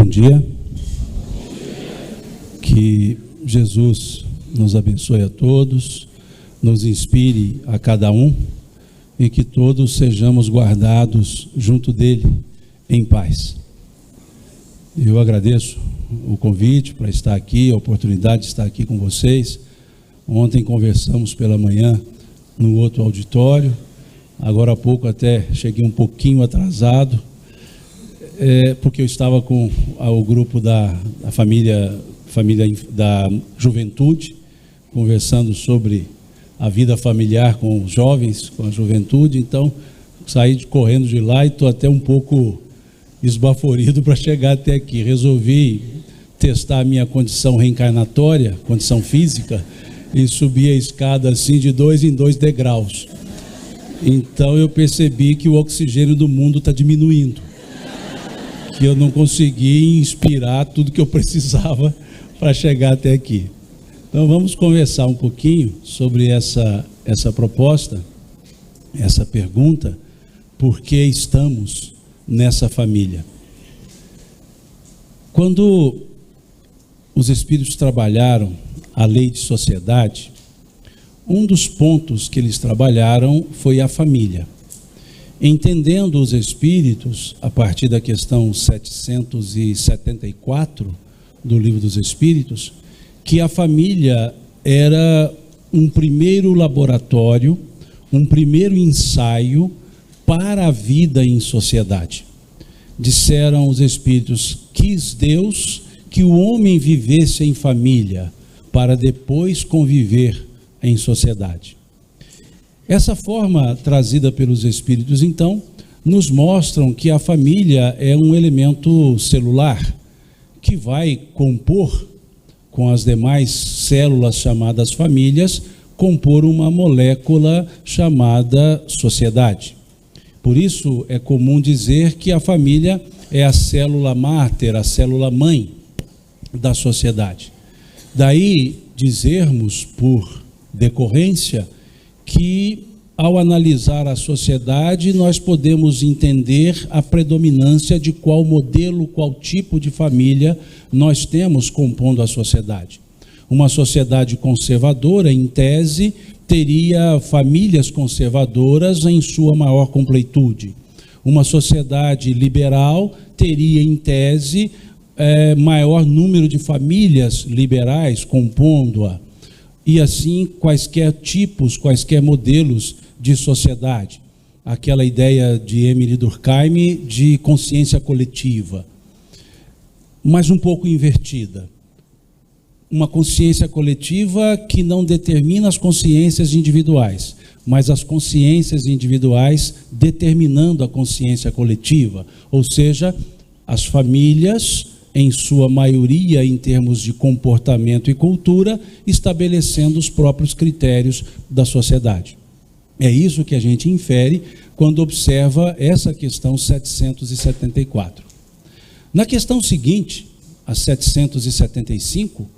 Bom dia. Que Jesus nos abençoe a todos, nos inspire a cada um e que todos sejamos guardados junto dele em paz. Eu agradeço o convite para estar aqui, a oportunidade de estar aqui com vocês. Ontem conversamos pela manhã no outro auditório, agora há pouco até cheguei um pouquinho atrasado, porque eu estava com o grupo da família da juventude, conversando sobre a vida familiar com os jovens, com a juventude. Então saí correndo de lá e estou até um pouco esbaforido para chegar até aqui. Resolvi testar a minha condição reencarnatória, condição física, e subir a escada assim de 2 em 2 degraus. Então eu percebi que o oxigênio do mundo está diminuindo, que eu não consegui inspirar tudo que eu precisava para chegar até aqui. Então vamos conversar um pouquinho sobre essa proposta, essa pergunta: por que estamos nessa família? Quando os espíritos trabalharam a lei de sociedade, um dos pontos que eles trabalharam foi a família. Entendendo os espíritos, a partir da questão 774 do Livro dos Espíritos, que a família era um primeiro laboratório, um primeiro ensaio para a vida em sociedade. Disseram os espíritos: quis Deus que o homem vivesse em família, para depois conviver em sociedade. Essa forma trazida pelos espíritos, então, nos mostram que a família é um elemento celular que vai compor, com as demais células chamadas famílias, compor uma molécula chamada sociedade. Por isso é comum dizer que a família é a célula máter, a célula mãe da sociedade. Daí dizermos, por decorrência, que ao analisar a sociedade nós podemos entender a predominância de qual modelo, qual tipo de família nós temos compondo a sociedade. Uma sociedade conservadora, em tese, teria famílias conservadoras em sua maior completude. Uma sociedade liberal teria, em tese, maior número de famílias liberais compondo-a. E assim, quaisquer tipos, quaisquer modelos de sociedade. Aquela ideia de Emile Durkheim de consciência coletiva, mas um pouco invertida. Uma consciência coletiva que não determina as consciências individuais, mas as consciências individuais determinando a consciência coletiva. Ou seja, as famílias, em sua maioria em termos de comportamento e cultura, estabelecendo os próprios critérios da sociedade. É isso que a gente infere quando observa essa questão 774. Na questão seguinte, a 775,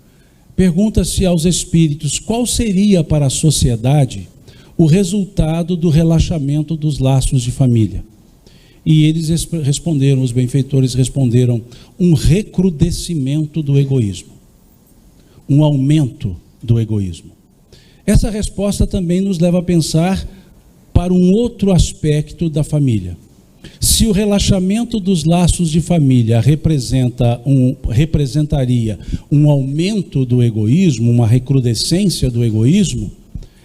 pergunta-se aos espíritos qual seria para a sociedade o resultado do relaxamento dos laços de família. E eles responderam, os benfeitores responderam: um recrudescimento do egoísmo, um aumento do egoísmo. Essa resposta também nos leva a pensar para um outro aspecto da família. Se o relaxamento dos laços de família representaria um aumento do egoísmo, uma recrudescência do egoísmo,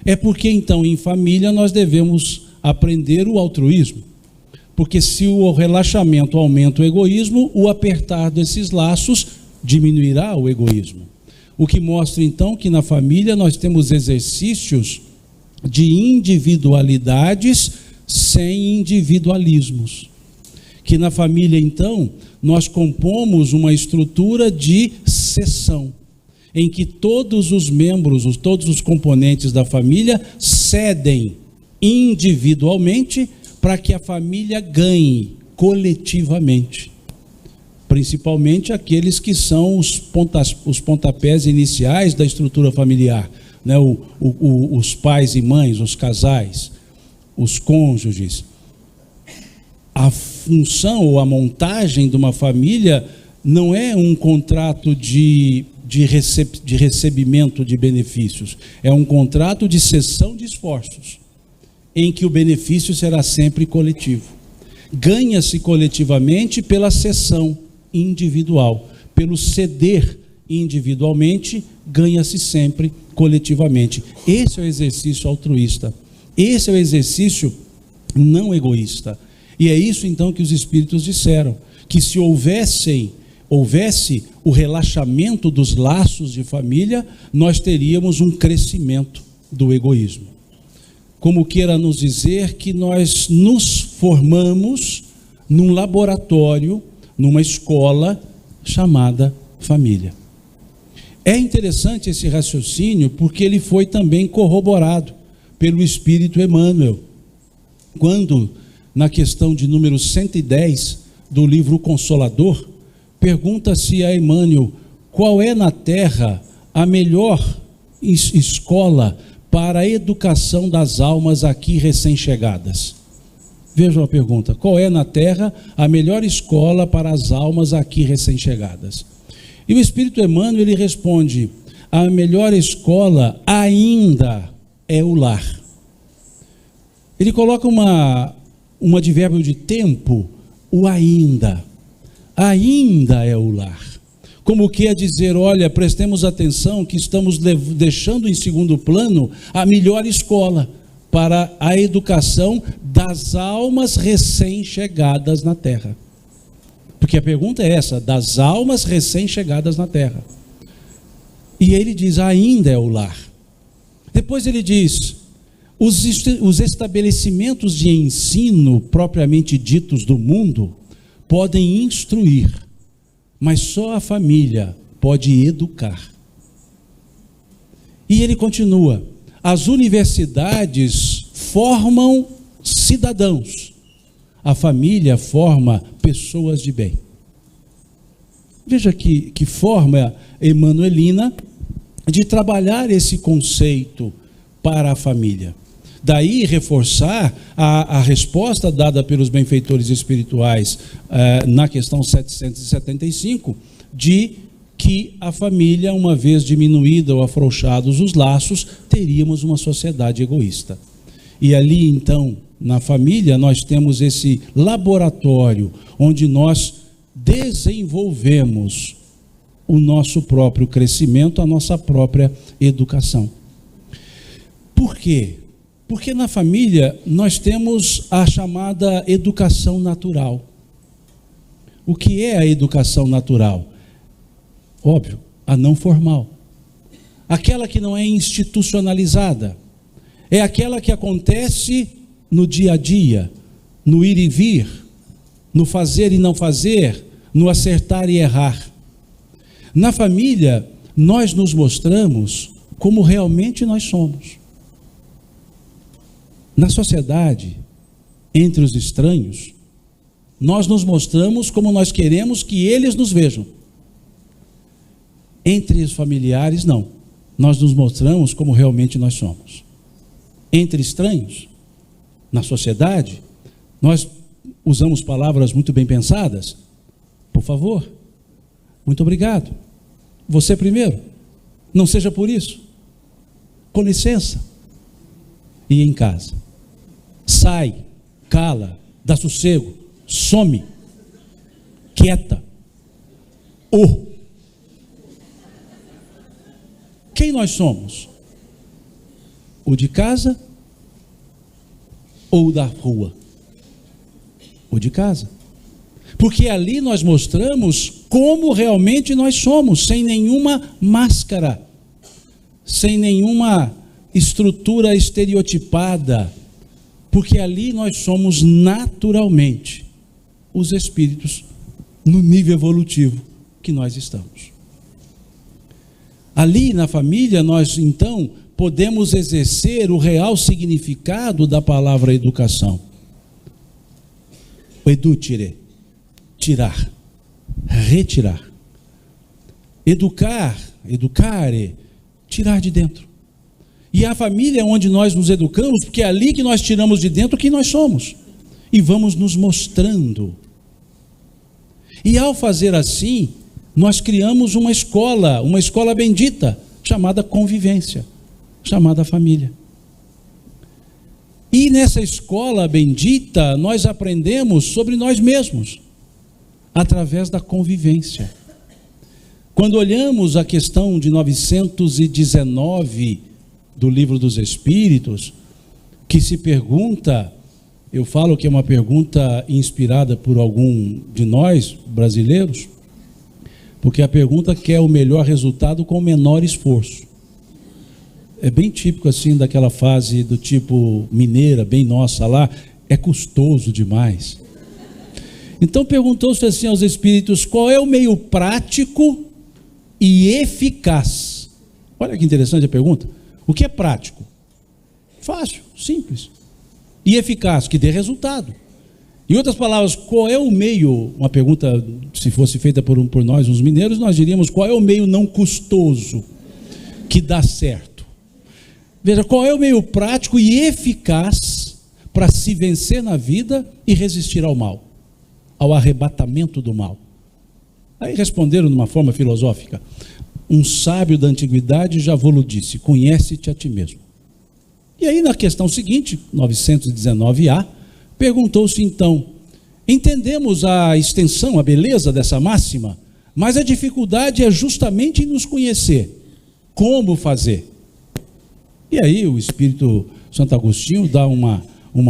é porque então em família nós devemos aprender o altruísmo. Porque se o relaxamento aumenta o egoísmo, o apertar desses laços diminuirá o egoísmo. O que mostra então que na família nós temos exercícios de individualidades sem individualismos. Que na família então nós compomos uma estrutura de seção, em que todos os membros, todos os componentes da família cedem individualmente para que a família ganhe coletivamente, principalmente aqueles que são os pontapés iniciais da estrutura familiar, né? Os pais e mães, os casais, os cônjuges. A função ou a montagem de uma família não é um contrato de recebimento de benefícios, é um contrato de cessão de esforços, em que o benefício será sempre coletivo. Ganha-se coletivamente pela cessão individual, pelo ceder individualmente, ganha-se sempre coletivamente. Esse é o exercício altruísta, esse é o exercício não egoísta. E é isso então que os Espíritos disseram, que se houvesse o relaxamento dos laços de família, nós teríamos um crescimento do egoísmo. Como queira nos dizer que nós nos formamos num laboratório, numa escola chamada família. É interessante esse raciocínio porque ele foi também corroborado pelo Espírito Emmanuel, quando, na questão de número 110 do livro O Consolador, pergunta-se a Emmanuel qual é na Terra a melhor escola para a educação das almas aqui recém-chegadas. Vejam a pergunta: qual é na Terra a melhor escola para as almas aqui recém-chegadas? E o Espírito Emmanuel ele responde: a melhor escola ainda é o lar. Ele coloca um advérbio de tempo, o ainda. Ainda é o lar. Como quer dizer, olha, prestemos atenção que estamos deixando em segundo plano a melhor escola para a educação das almas recém-chegadas na Terra. Porque a pergunta é essa, das almas recém-chegadas na Terra. E ele diz, ainda é o lar. Depois ele diz, os estabelecimentos de ensino propriamente ditos do mundo podem instruir, mas só a família pode educar. E ele continua, as universidades formam cidadãos, a família forma pessoas de bem. Veja que forma emmanuelina de trabalhar esse conceito para a família. Daí reforçar a resposta dada pelos benfeitores espirituais na questão 775, de que a família, uma vez diminuída ou afrouxados os laços, teríamos uma sociedade egoísta. E ali então, na família, nós temos esse laboratório onde nós desenvolvemos o nosso próprio crescimento, a nossa própria educação. Por quê? Porque na família nós temos a chamada educação natural. O que é a educação natural? Óbvio, a não formal. Aquela que não é institucionalizada. É aquela que acontece no dia a dia, no ir e vir, no fazer e não fazer, no acertar e errar. Na família, nós nos mostramos como realmente nós somos. Na sociedade, entre os estranhos, nós nos mostramos como nós queremos que eles nos vejam. Entre os familiares, não. Nós nos mostramos como realmente nós somos. Entre estranhos, na sociedade, nós usamos palavras muito bem pensadas. Por favor, muito obrigado. Você primeiro, não seja por isso. Com licença. E em casa, sai, cala, dá sossego, some, quieta. Quem nós somos? O de casa ou da rua? O de casa. Porque ali nós mostramos como realmente nós somos, sem nenhuma máscara, sem nenhuma estrutura estereotipada, porque ali nós somos naturalmente os espíritos no nível evolutivo que nós estamos. Ali na família nós então podemos exercer o real significado da palavra educação. Edutire, tirar, retirar. Educar, educare, tirar de dentro. E a família é onde nós nos educamos, porque é ali que nós tiramos de dentro quem nós somos. E vamos nos mostrando. E ao fazer assim, nós criamos uma escola bendita, chamada convivência, chamada família. E nessa escola bendita, nós aprendemos sobre nós mesmos, através da convivência. Quando olhamos a questão de 919 do Livro dos Espíritos, que se pergunta, eu falo que é uma pergunta inspirada por algum de nós, brasileiros, porque a pergunta quer o melhor resultado com o menor esforço. É bem típico assim daquela fase do tipo mineira, bem nossa lá, é custoso demais. Então perguntou-se assim aos espíritos, qual é o meio prático e eficaz? Olha que interessante a pergunta. O que é prático? Fácil, simples. E eficaz, que dê resultado. Em outras palavras, qual é o meio, uma pergunta, se fosse feita por nós, os mineiros, nós diríamos, qual é o meio não custoso que dá certo? Veja, qual é o meio prático e eficaz para se vencer na vida e resistir ao mal, ao arrebatamento do mal? Aí responderam de uma forma filosófica, um sábio da antiguidade já vos disse, conhece-te a ti mesmo. E aí na questão seguinte, 919A, perguntou-se então, entendemos a extensão, a beleza dessa máxima, mas a dificuldade é justamente em nos conhecer. Como fazer? E aí o Espírito Santo Agostinho dá uma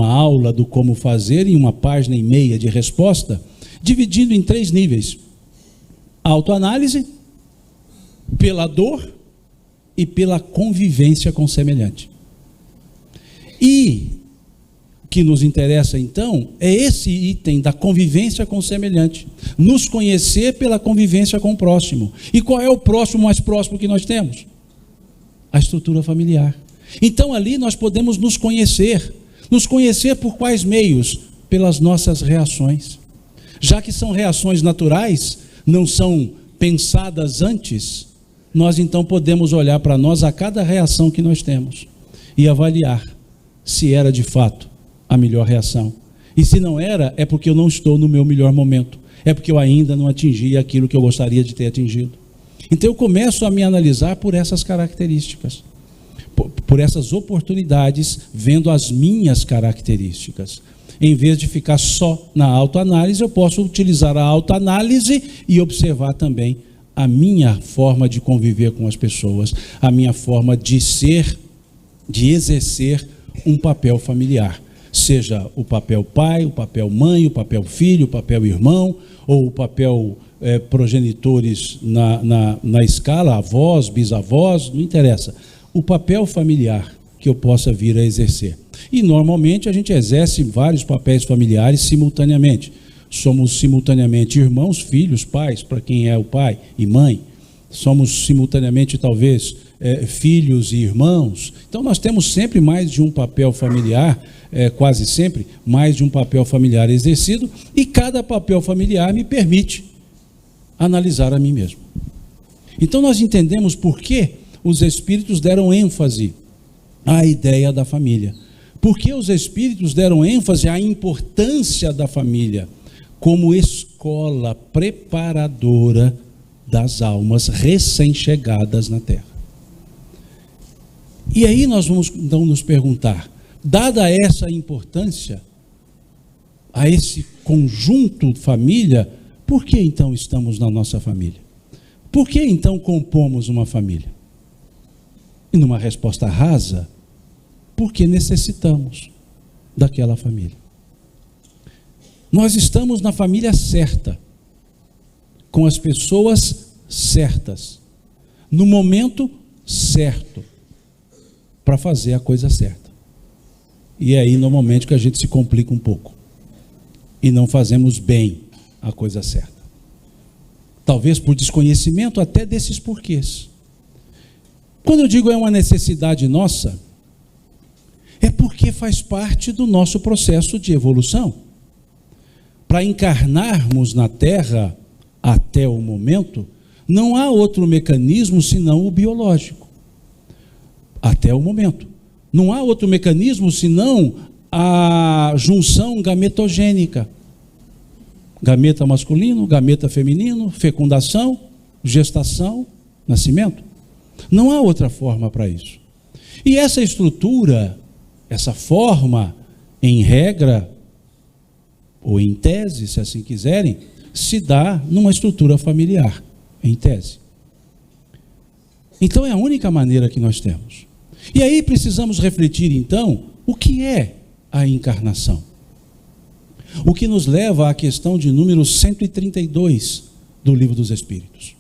aula do como fazer em 1,5 páginas de resposta, dividindo em 3 níveis. Autoanálise, pela dor e pela convivência com o semelhante. E o que nos interessa então é esse item da convivência com o semelhante. Nos conhecer pela convivência com o próximo. E qual é o próximo mais próximo que nós temos? A estrutura familiar. Então ali nós podemos nos conhecer. Nos conhecer por quais meios? Pelas nossas reações. Já que são reações naturais, não são pensadas antes, nós então podemos olhar para nós a cada reação que nós temos e avaliar se era de fato a melhor reação. E se não era, é porque eu não estou no meu melhor momento. É porque eu ainda não atingi aquilo que eu gostaria de ter atingido. Então eu começo a me analisar por essas características, por essas oportunidades, vendo as minhas características. Em vez de ficar só na autoanálise, eu posso utilizar a autoanálise e observar também a minha forma de conviver com as pessoas, a minha forma de ser, de exercer um papel familiar, seja o papel pai, o papel mãe, o papel filho, o papel irmão, ou o papel progenitores na escala, avós, bisavós, não interessa. O papel familiar que eu possa vir a exercer. E normalmente a gente exerce vários papéis familiares simultaneamente. Somos simultaneamente irmãos, filhos, pais, para quem é o pai e mãe. Somos simultaneamente talvez filhos e irmãos. Então nós temos sempre mais de um papel familiar, quase sempre, mais de um papel familiar exercido, e cada papel familiar me permite analisar a mim mesmo. Então nós entendemos por que os espíritos deram ênfase à ideia da família. Por que os espíritos deram ênfase à importância da família como escola preparadora das almas recém-chegadas na Terra? E aí nós vamos então nos perguntar, dada essa importância a esse conjunto família, por que então estamos na nossa família? Por que então compomos uma família? E numa resposta rasa, porque necessitamos daquela família. Nós estamos na família certa, com as pessoas certas, no momento certo, para fazer a coisa certa. E é aí normalmente que a gente se complica um pouco e não fazemos bem a coisa certa. Talvez por desconhecimento até desses porquês. Quando eu digo é uma necessidade nossa, é porque faz parte do nosso processo de evolução. Para encarnarmos na Terra até o momento, não há outro mecanismo senão o biológico. Até o momento. Não há outro mecanismo senão a junção gametogênica. gameta masculino, gameta feminino, fecundação, gestação, nascimento. Não há outra forma para isso. E essa estrutura, essa forma, em regra, ou em tese, se assim quiserem, se dá numa estrutura familiar, em tese. Então é a única maneira que nós temos. E aí precisamos refletir então, o que é a encarnação? O que nos leva à questão de número 132 do Livro dos Espíritos.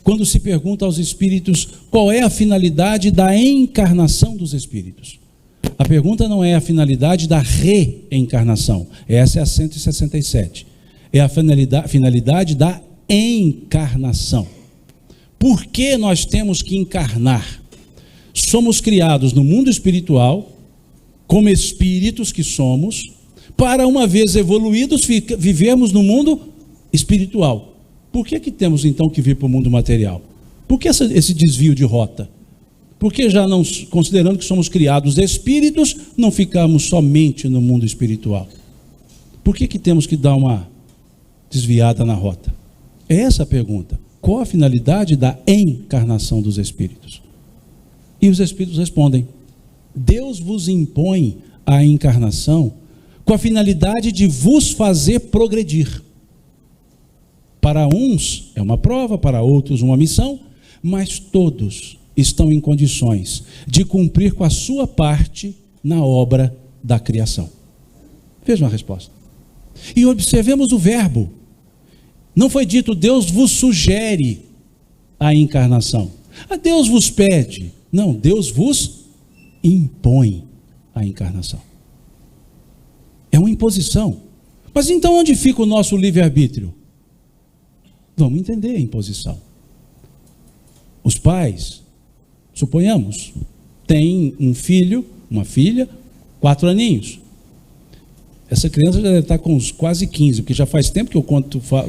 Quando se pergunta aos espíritos qual é a finalidade da encarnação dos espíritos. A pergunta não é a finalidade da reencarnação, essa é a 167. É a finalidade da encarnação. Por que nós temos que encarnar? Somos criados no mundo espiritual, como espíritos que somos, para uma vez evoluídos, vivermos no mundo espiritual. Por que temos então que vir para o mundo material? Por que esse desvio de rota? Porque já não, considerando que somos criados espíritos, não ficamos somente no mundo espiritual? Por que temos que dar uma desviada na rota? É essa a pergunta. Qual a finalidade da encarnação dos espíritos? E os espíritos respondem: Deus vos impõe a encarnação com a finalidade de vos fazer progredir. Para uns é uma prova, para outros uma missão, mas todos estão em condições de cumprir com a sua parte na obra da criação. Vejam a resposta. E observemos o verbo. Não foi dito Deus vos sugere a encarnação. Deus vos pede. Não, Deus vos impõe a encarnação. É uma imposição. Mas então onde fica o nosso livre-arbítrio? Vamos entender a imposição. Os pais, suponhamos, têm um filho, uma filha, 4 aninhos. Essa criança já deve estar com uns quase 15, porque já faz tempo que eu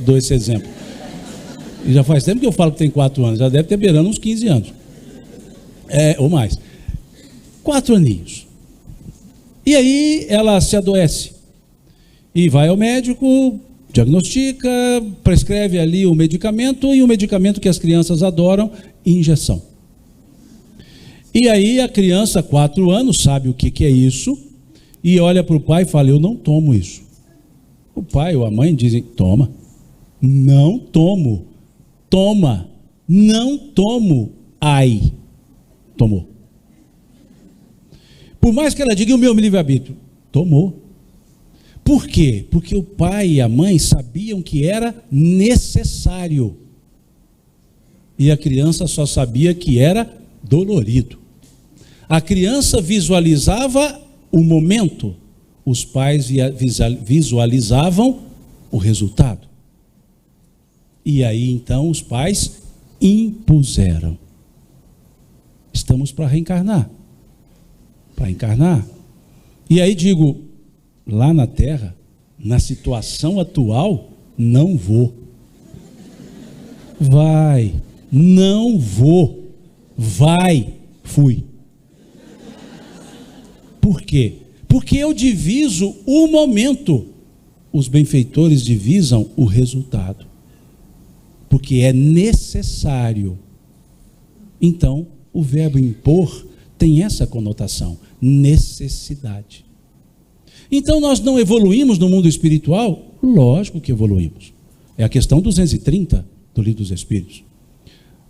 dou esse exemplo. E já faz tempo que eu falo que tem 4 anos, já deve ter beirando uns 15 anos. Ou mais. 4 aninhos. E aí ela se adoece. E vai ao médico, diagnostica, prescreve ali o medicamento, e o medicamento que as crianças adoram, injeção. E aí a criança, 4 anos, sabe o que é isso, e olha para o pai e fala: eu não tomo isso. O pai ou a mãe dizem: toma. Não tomo. Toma. Não tomo. Ai. Tomou. Por mais que ela diga: o meu livre-arbítrio. Tomou. Por quê? Porque o pai e a mãe sabiam que era necessário. E a criança só sabia que era dolorido. A criança visualizava o momento, os pais visualizavam o resultado. E aí então os pais impuseram: estamos para reencarnar. Para encarnar. E aí digo, lá na Terra, na situação atual, não vou. Vai, não vou. Vai, fui. Por quê? Porque eu diviso o momento. Os benfeitores divisam o resultado. Porque é necessário. Então, o verbo impor tem essa conotação, necessidade. Então nós não evoluímos no mundo espiritual? Lógico que evoluímos. É a questão 230 do Livro dos Espíritos.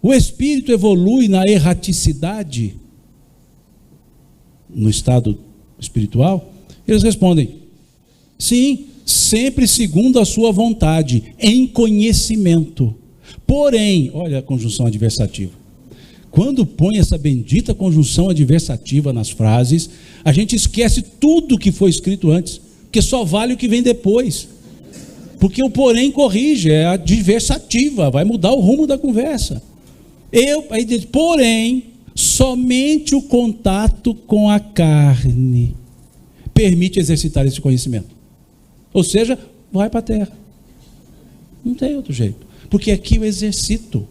O espírito evolui na erraticidade no estado espiritual? Eles respondem: sim, sempre segundo a sua vontade, em conhecimento. Porém, olha a conjunção adversativa. Quando põe essa bendita conjunção adversativa nas frases, a gente esquece tudo que foi escrito antes, porque só vale o que vem depois. Porque o porém corrige, é adversativa, vai mudar o rumo da conversa. Aí diz: porém, somente o contato com a carne permite exercitar esse conhecimento. Ou seja, vai para a terra. Não tem outro jeito. Porque aqui eu exercito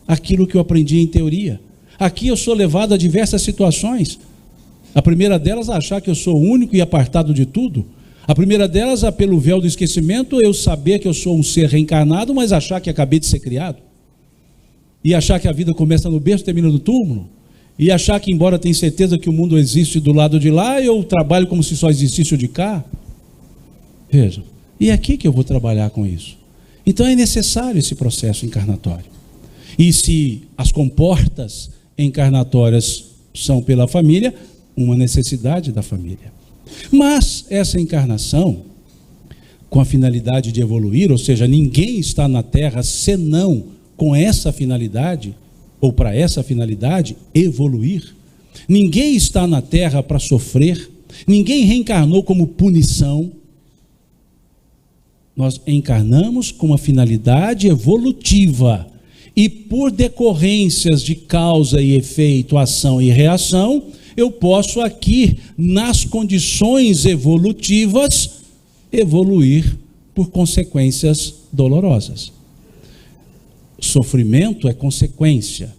aquilo que eu aprendi em teoria. Aqui eu sou levado a diversas situações. A primeira delas, achar que eu sou único e apartado de tudo. A primeira delas, pelo véu do esquecimento, eu saber que eu sou um ser reencarnado, mas achar que acabei de ser criado. E achar que a vida começa no berço e termina no túmulo. E achar que, embora tenha certeza que o mundo existe do lado de lá, eu trabalho como se só existisse o de cá. Vejam, e é aqui que eu vou trabalhar com isso. Então é necessário esse processo encarnatório. E se as comportas encarnatórias são pela família, uma necessidade da família. Mas essa encarnação, com a finalidade de evoluir, ou seja, ninguém está na Terra senão com essa finalidade, ou para essa finalidade, evoluir. Ninguém está na Terra para sofrer, ninguém reencarnou como punição. Nós encarnamos com uma finalidade evolutiva, e por decorrências de causa e efeito, ação e reação, eu posso aqui, nas condições evolutivas, evoluir por consequências dolorosas. Sofrimento é consequência,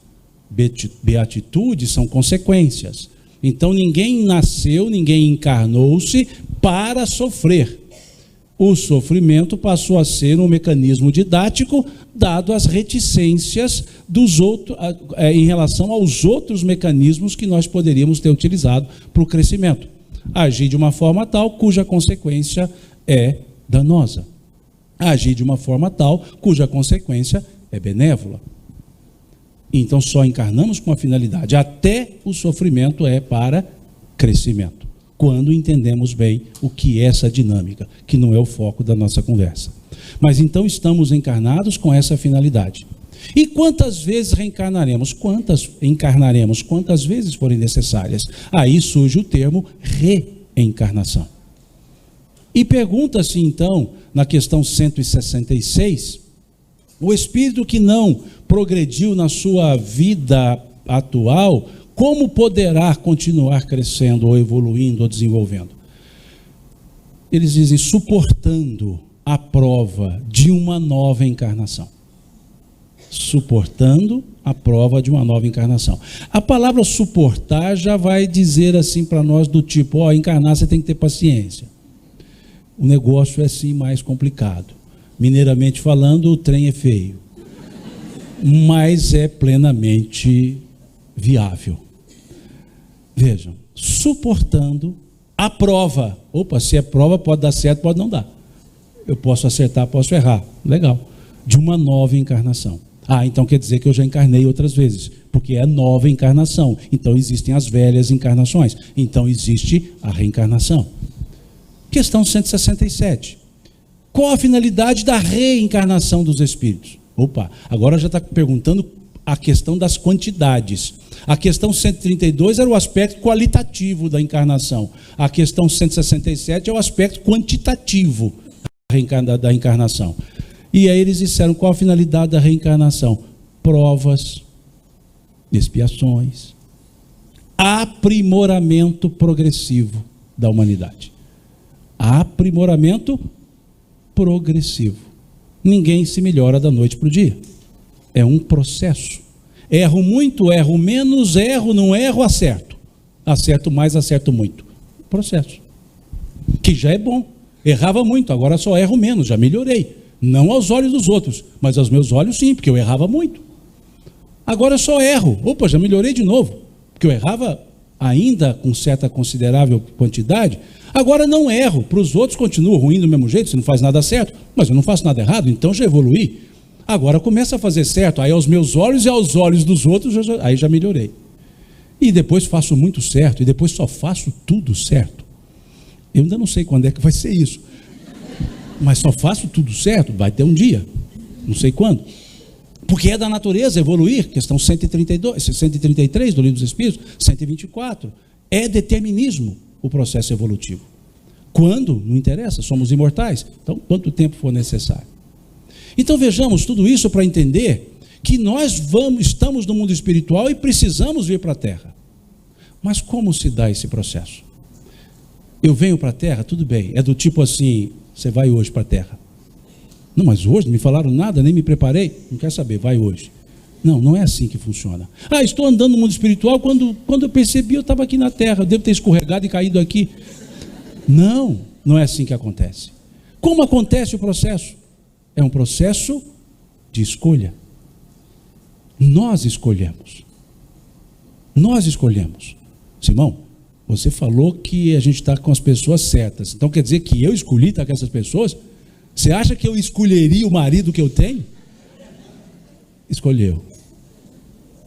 beatitude são consequências. Então ninguém nasceu, ninguém encarnou-se para sofrer. O sofrimento passou a ser um mecanismo didático, dado as reticências dos outros, em relação aos outros mecanismos que nós poderíamos ter utilizado para o crescimento. Agir de uma forma tal cuja consequência é danosa. Agir de uma forma tal cuja consequência é benévola. Então só encarnamos com a finalidade. Até o sofrimento é para crescimento, quando entendemos bem o que é essa dinâmica, que não é o foco da nossa conversa. Mas então estamos encarnados com essa finalidade. E quantas vezes reencarnaremos? Quantas vezes forem necessárias? Aí surge o termo reencarnação. E pergunta-se então, na questão 166, o espírito que não progrediu na sua vida atual, como poderá continuar crescendo, ou evoluindo, ou desenvolvendo? Eles dizem, suportando a prova de uma nova encarnação. Suportando a prova de uma nova encarnação. A palavra suportar já vai dizer assim para nós do tipo, encarnar você tem que ter paciência. O negócio é sim mais complicado. Mineiramente falando, o trem é feio. Mas é plenamente viável. Vejam, suportando a prova. Opa, se é prova, pode dar certo, pode não dar. Eu posso acertar, posso errar. Legal. De uma nova encarnação. Então quer dizer que eu já encarnei outras vezes, porque é nova encarnação. Então existem as velhas encarnações. Então existe a reencarnação. Questão 167. Qual a finalidade da reencarnação dos espíritos? Opa, agora já está perguntando a questão das quantidades. A questão 132 era o aspecto qualitativo da encarnação. A questão 167 é o aspecto quantitativo da encarnação. E aí eles disseram qual a finalidade da reencarnação? Provas, expiações, aprimoramento progressivo da humanidade. Aprimoramento progressivo. Ninguém se melhora da noite para o dia. É um processo. Erro muito, erro menos, erro, não erro, acerto. Acerto mais, acerto muito. Processo. Que já é bom. Errava muito, agora só erro menos, já melhorei. Não aos olhos dos outros, mas aos meus olhos sim, porque eu errava muito. Agora eu só erro. Opa, já melhorei de novo. Porque eu errava ainda com certa considerável quantidade. Agora não erro. Para os outros continua ruim do mesmo jeito, você não faz nada certo. Mas eu não faço nada errado, então já evoluí. Agora começa a fazer certo. Aí aos meus olhos e aos olhos dos outros, aí já melhorei. E depois faço muito certo, e depois só faço tudo certo. Eu ainda não sei quando é que vai ser isso. Mas só faço tudo certo, vai ter um dia. Não sei quando. Porque é da natureza evoluir. Questão 133 do Livro dos Espíritos, 124. É determinismo o processo evolutivo. Quando? Não interessa, somos imortais. Então, quanto tempo for necessário. Então vejamos tudo isso para entender que nós estamos no mundo espiritual e precisamos vir para a Terra. Mas como se dá esse processo? Eu venho para a Terra, tudo bem, é do tipo assim, você vai hoje para a Terra. Não, mas hoje não me falaram nada, nem me preparei. Não quer saber, vai hoje. Não, não é assim que funciona. Estou andando no mundo espiritual, quando eu percebi, eu estava aqui na Terra, eu devo ter escorregado e caído aqui. Não, Não é assim que acontece. Como acontece o processo? É um processo de escolha. Nós escolhemos. Nós escolhemos. Simão, você falou que a gente está com as pessoas certas. Então quer dizer que eu escolhi estar com essas pessoas? Você acha que eu escolheria o marido que eu tenho? Escolheu.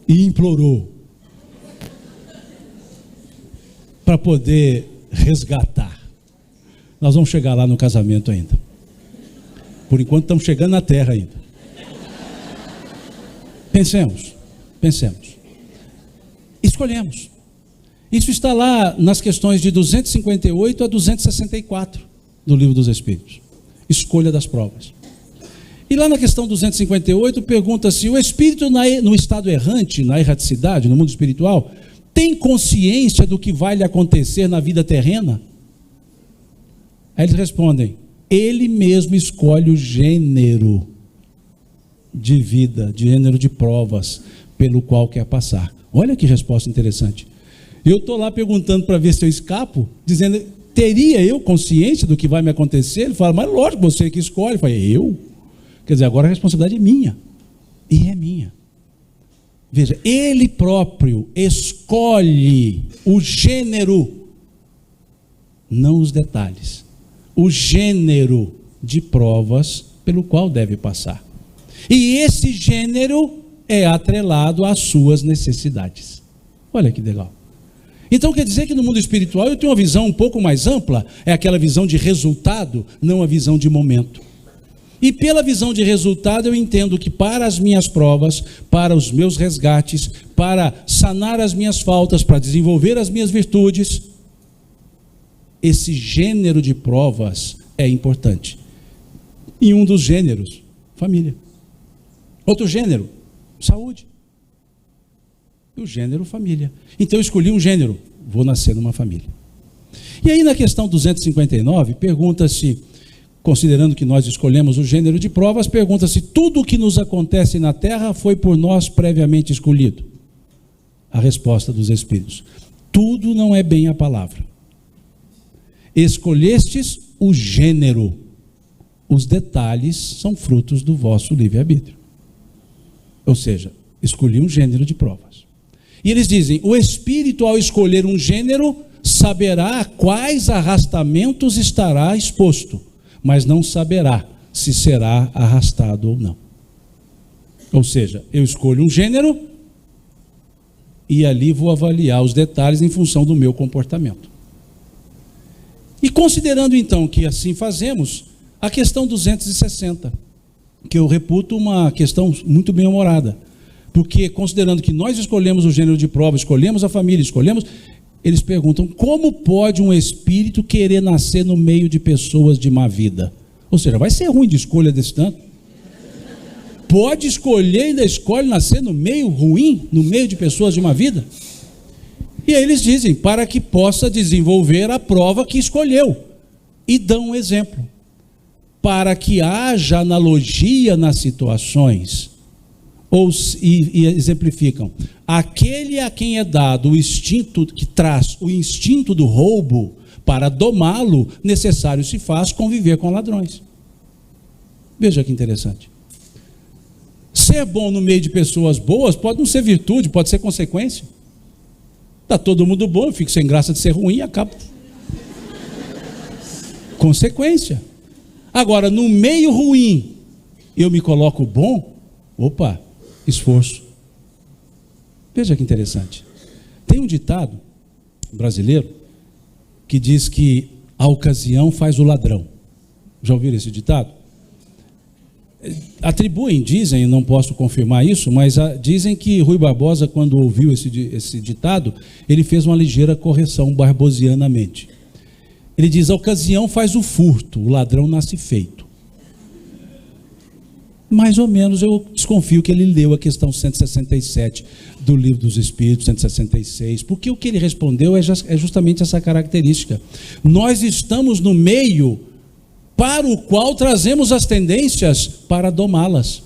E implorou. Para poder resgatar. Nós vamos chegar lá no casamento ainda. Por enquanto estamos chegando na terra ainda. Pensemos. Escolhemos. Isso está lá nas questões de 258 a 264 do Livro dos Espíritos. Escolha das provas. E lá na questão 258 pergunta-se: o espírito no estado errante, na erraticidade, no mundo espiritual, tem consciência do que vai lhe acontecer na vida terrena? Aí eles respondem: ele mesmo escolhe o gênero de vida, gênero de provas pelo qual quer passar. Olha que resposta interessante. Eu estou lá perguntando para ver se eu escapo, dizendo: teria eu consciência do que vai me acontecer? Ele fala: mas lógico, você que escolhe. Eu falei: eu? Quer dizer, agora a responsabilidade é minha. E é minha. Veja, ele próprio escolhe o gênero, não os detalhes, o gênero de provas pelo qual deve passar. E esse gênero é atrelado às suas necessidades. Olha que legal. Então quer dizer que no mundo espiritual eu tenho uma visão um pouco mais ampla, é aquela visão de resultado, não a visão de momento. E pela visão de resultado eu entendo que para as minhas provas, para os meus resgates, para sanar as minhas faltas, para desenvolver as minhas virtudes, esse gênero de provas é importante. E um dos gêneros, família. Outro gênero, saúde. E o gênero, família. Então eu escolhi um gênero, vou nascer numa família. E aí na questão 259, pergunta-se, considerando que nós escolhemos o gênero de provas, pergunta-se: tudo o que nos acontece na terra foi por nós previamente escolhido? A resposta dos Espíritos: tudo não é bem a palavra. Escolhestes o gênero, os detalhes são frutos do vosso livre-arbítrio. Ou seja, escolhi um gênero de provas. E eles dizem: o espírito, ao escolher um gênero, saberá a quais arrastamentos estará exposto, mas não saberá se será arrastado ou não. Ou seja, eu escolho um gênero e ali vou avaliar os detalhes em função do meu comportamento. E considerando então que assim fazemos, a questão 260, que eu reputo uma questão muito bem-humorada, porque considerando que nós escolhemos o gênero de prova, escolhemos a família, eles perguntam: como pode um espírito querer nascer no meio de pessoas de má vida? Ou seja, vai ser ruim de escolha desse tanto? Pode escolher e ainda escolhe nascer no meio ruim, no meio de pessoas de má vida? E aí eles dizem: para que possa desenvolver a prova que escolheu. E dão um exemplo. Para que haja analogia nas situações. E exemplificam: aquele a quem é dado o instinto, que traz o instinto do roubo, para domá-lo, necessário se faz conviver com ladrões. Veja que interessante. Ser bom no meio de pessoas boas pode não ser virtude, pode ser consequência. Está todo mundo bom, eu fico sem graça de ser ruim e acabo. Consequência. Agora, no meio ruim, eu me coloco bom, opa, esforço. Veja que interessante. Tem um ditado brasileiro que diz que a ocasião faz o ladrão. Já ouviram esse ditado? Atribuem, dizem, não posso confirmar isso, mas dizem que Rui Barbosa, quando ouviu esse ditado, ele fez uma ligeira correção barbosianamente. Ele diz: a ocasião faz o furto, o ladrão nasce feito. Mais ou menos eu desconfio que ele leu a questão 167 do Livro dos Espíritos, 166, porque o que ele respondeu é justamente essa característica. Nós estamos no meio para o qual trazemos as tendências para domá-las.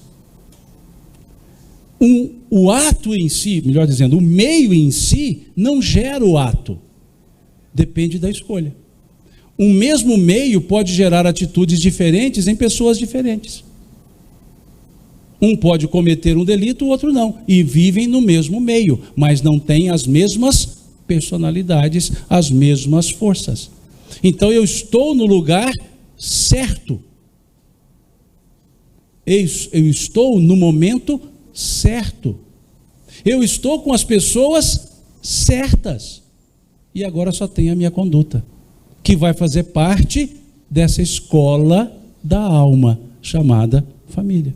O ato em si, melhor dizendo, o meio em si não gera o ato, depende da escolha. um mesmo meio pode gerar atitudes diferentes em pessoas diferentes. Um pode cometer um delito, o outro não, e vivem no mesmo meio, mas não têm as mesmas personalidades, as mesmas forças. Então eu estou no lugar certo. Eu estou no momento certo. Eu estou com as pessoas certas. E agora só tem a minha conduta, que vai fazer parte dessa escola da alma, chamada família.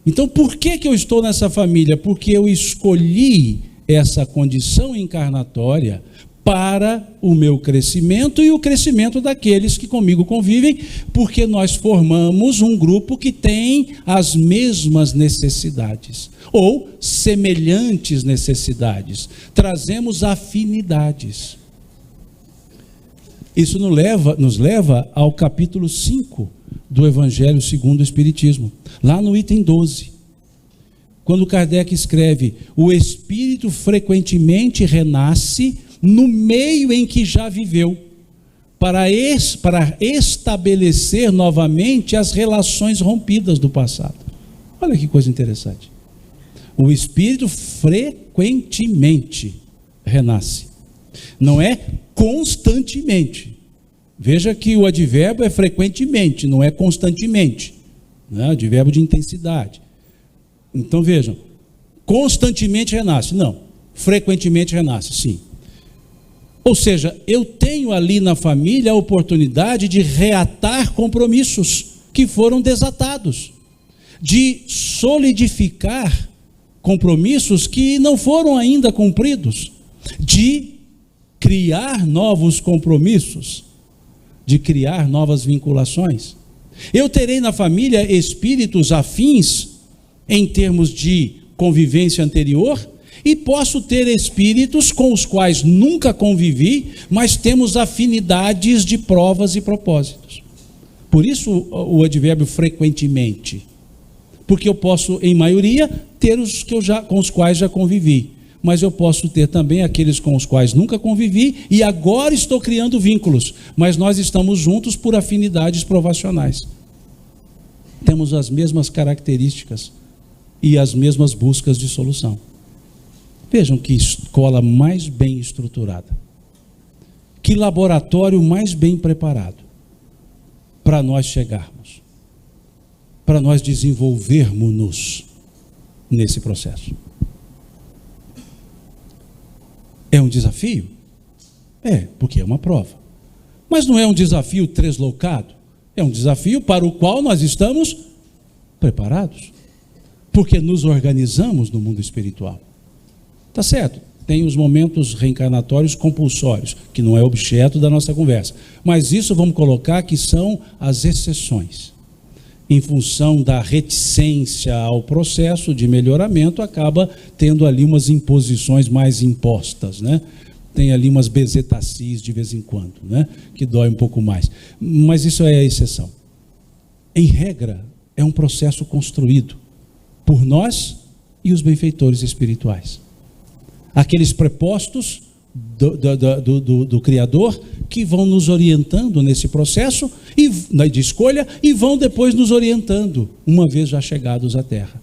Então, por que eu estou nessa família? Porque eu escolhi essa condição encarnatória para o meu crescimento e o crescimento daqueles que comigo convivem, porque nós formamos um grupo que tem as mesmas necessidades, ou semelhantes necessidades, trazemos afinidades. Isso nos leva ao capítulo 5 do Evangelho segundo o Espiritismo, lá no item 12, quando Kardec escreve: o espírito frequentemente renasce no meio em que já viveu, para estabelecer novamente as relações rompidas do passado. Olha que coisa interessante. O espírito frequentemente renasce, não é constantemente. Veja que o advérbio é frequentemente, não é constantemente, né? Advérbio de intensidade. Então vejam, constantemente renasce, não, frequentemente renasce, sim. Ou seja, eu tenho ali na família a oportunidade de reatar compromissos que foram desatados, de solidificar compromissos que não foram ainda cumpridos, de criar novos compromissos, de criar novas vinculações. Eu terei na família espíritos afins em termos de convivência anterior, e posso ter espíritos com os quais nunca convivi, mas temos afinidades de provas e propósitos. Por isso o advérbio frequentemente, porque eu posso, em maioria, ter os com os quais já convivi, mas eu posso ter também aqueles com os quais nunca convivi e agora estou criando vínculos, mas nós estamos juntos por afinidades provacionais. Temos as mesmas características e as mesmas buscas de solução. Vejam que escola mais bem estruturada, que laboratório mais bem preparado para nós chegarmos, para nós desenvolvermos-nos nesse processo. É um desafio? É, porque é uma prova. Mas não é um desafio translocado, é um desafio para o qual nós estamos preparados, porque nos organizamos no mundo espiritual. Tá certo, tem os momentos reencarnatórios compulsórios, que não é objeto da nossa conversa, mas isso vamos colocar que são as exceções. Em função da reticência ao processo de melhoramento, acaba tendo ali umas imposições mais impostas, né? Tem ali umas bezetacis de vez em quando, né? Que dói um pouco mais, mas isso é a exceção. Em regra, é um processo construído por nós e os benfeitores espirituais. Aqueles prepostos do Criador que vão nos orientando nesse processo de escolha e vão depois nos orientando, uma vez já chegados à Terra.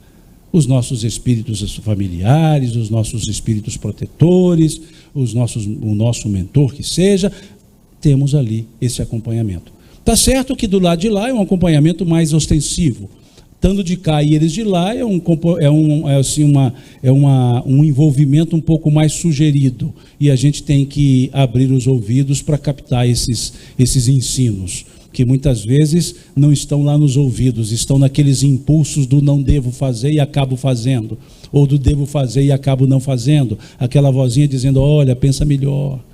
Os nossos espíritos familiares, os nossos espíritos protetores, o nosso mentor que seja, temos ali esse acompanhamento. Está certo que do lado de lá é um acompanhamento mais ostensivo. Estando de cá e eles de lá, é um envolvimento um pouco mais sugerido. E a gente tem que abrir os ouvidos para captar esses ensinos, que muitas vezes não estão lá nos ouvidos, estão naqueles impulsos do não devo fazer e acabo fazendo, ou do devo fazer e acabo não fazendo. Aquela vozinha dizendo, olha, pensa melhor.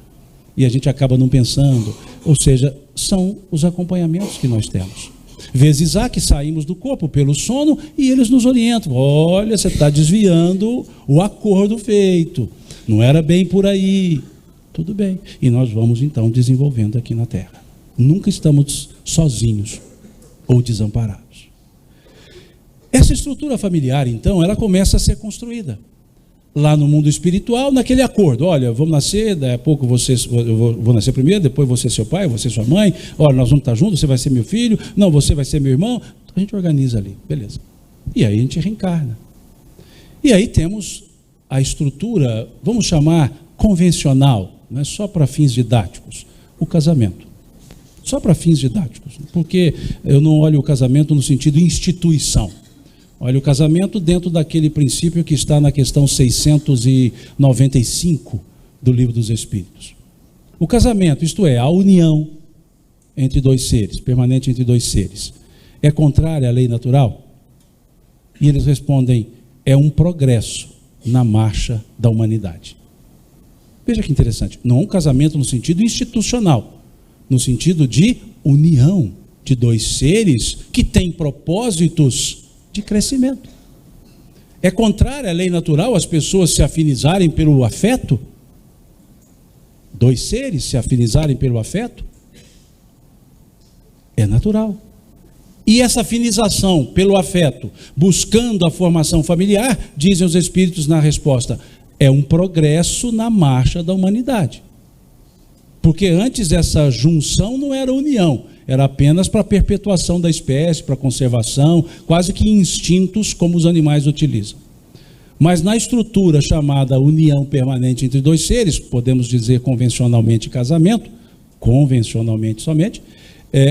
E a gente acaba não pensando. Ou seja, são os acompanhamentos que nós temos. Vezes há que saímos do corpo pelo sono e eles nos orientam. Olha, você está desviando o acordo feito. Não era bem por aí. Tudo bem. E nós vamos então desenvolvendo aqui na Terra. Nunca estamos sozinhos ou desamparados. Essa estrutura familiar, então, ela começa a ser construída. lá no mundo espiritual, naquele acordo. Olha, vamos nascer, daqui a pouco eu vou nascer primeiro, depois você seu pai, você sua mãe. Olha, nós vamos estar juntos, você vai ser meu filho, não, você vai ser meu irmão. A gente organiza ali, beleza. E aí a gente reencarna. E aí temos a estrutura, vamos chamar convencional, não é só para fins didáticos, o casamento. Só para fins didáticos, porque eu não olho o casamento no sentido instituição. Olha, o casamento dentro daquele princípio que está na questão 695 do Livro dos Espíritos. O casamento, isto é, a união entre dois seres, permanente entre dois seres, é contrária à lei natural? E eles respondem, é um progresso na marcha da humanidade. Veja que interessante, não é um casamento no sentido institucional, no sentido de união de dois seres que têm propósitos de crescimento. É contrário à lei natural as pessoas se afinizarem pelo afeto? Dois seres se afinizarem pelo afeto? É natural. E essa afinização pelo afeto, buscando a formação familiar, dizem os espíritos na resposta, é um progresso na marcha da humanidade. Porque antes essa junção não era união, era apenas para a perpetuação da espécie, para a conservação, quase que instintos como os animais utilizam. Mas na estrutura chamada união permanente entre dois seres, podemos dizer convencionalmente casamento, convencionalmente somente,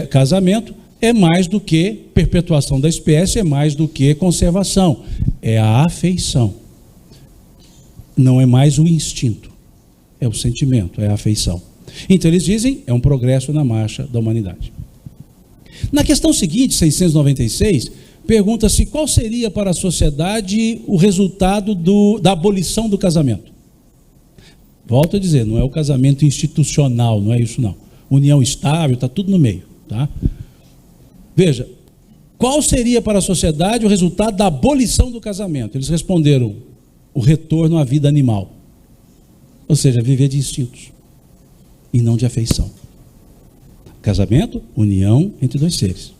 casamento é mais do que perpetuação da espécie, é mais do que conservação, é a afeição. Não é mais o instinto, é o sentimento, é a afeição. Então eles dizem, é um progresso na marcha da humanidade. Na questão seguinte, 696, pergunta-se qual seria para a sociedade o resultado da abolição do casamento. Volto a dizer, não é o casamento institucional, não é isso não. União estável, está tudo no meio, tá? Veja, qual seria para a sociedade o resultado da abolição do casamento? Eles responderam, o retorno à vida animal. Ou seja, viver de instintos e não de afeição. Casamento, união entre dois seres.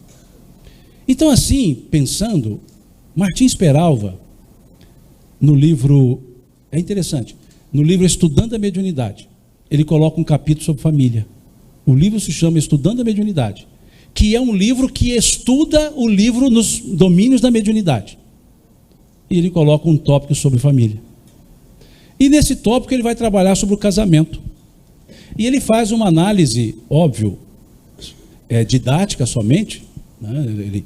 Então assim, pensando, Martins Peralva, no livro, é interessante, no livro Estudando a Mediunidade, ele coloca um capítulo sobre família. O livro se chama Estudando a Mediunidade, que é um livro que estuda o livro nos domínios da mediunidade. E ele coloca um tópico sobre família. E nesse tópico ele vai trabalhar sobre o casamento. E ele faz uma análise, óbvio, didática somente, né?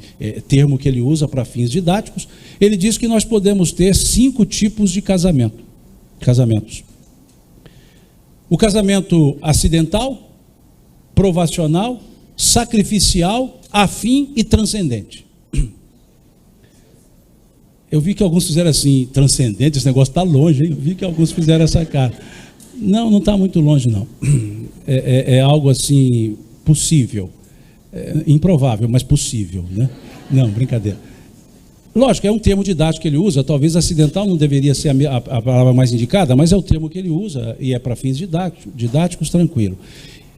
Termo que ele usa para fins didáticos. Ele diz que nós podemos ter 5 tipos de casamentos. O casamento acidental, provacional, sacrificial, afim e transcendente. Eu vi que alguns fizeram assim, transcendente, esse negócio está longe, hein? Eu vi que alguns fizeram essa cara. Não está muito longe não. É algo assim, possível. Improvável, mas possível, né? Não, brincadeira. Lógico, é um termo didático que ele usa, talvez acidental não deveria ser a palavra mais indicada, mas é o termo que ele usa e é para fins didáticos, tranquilo.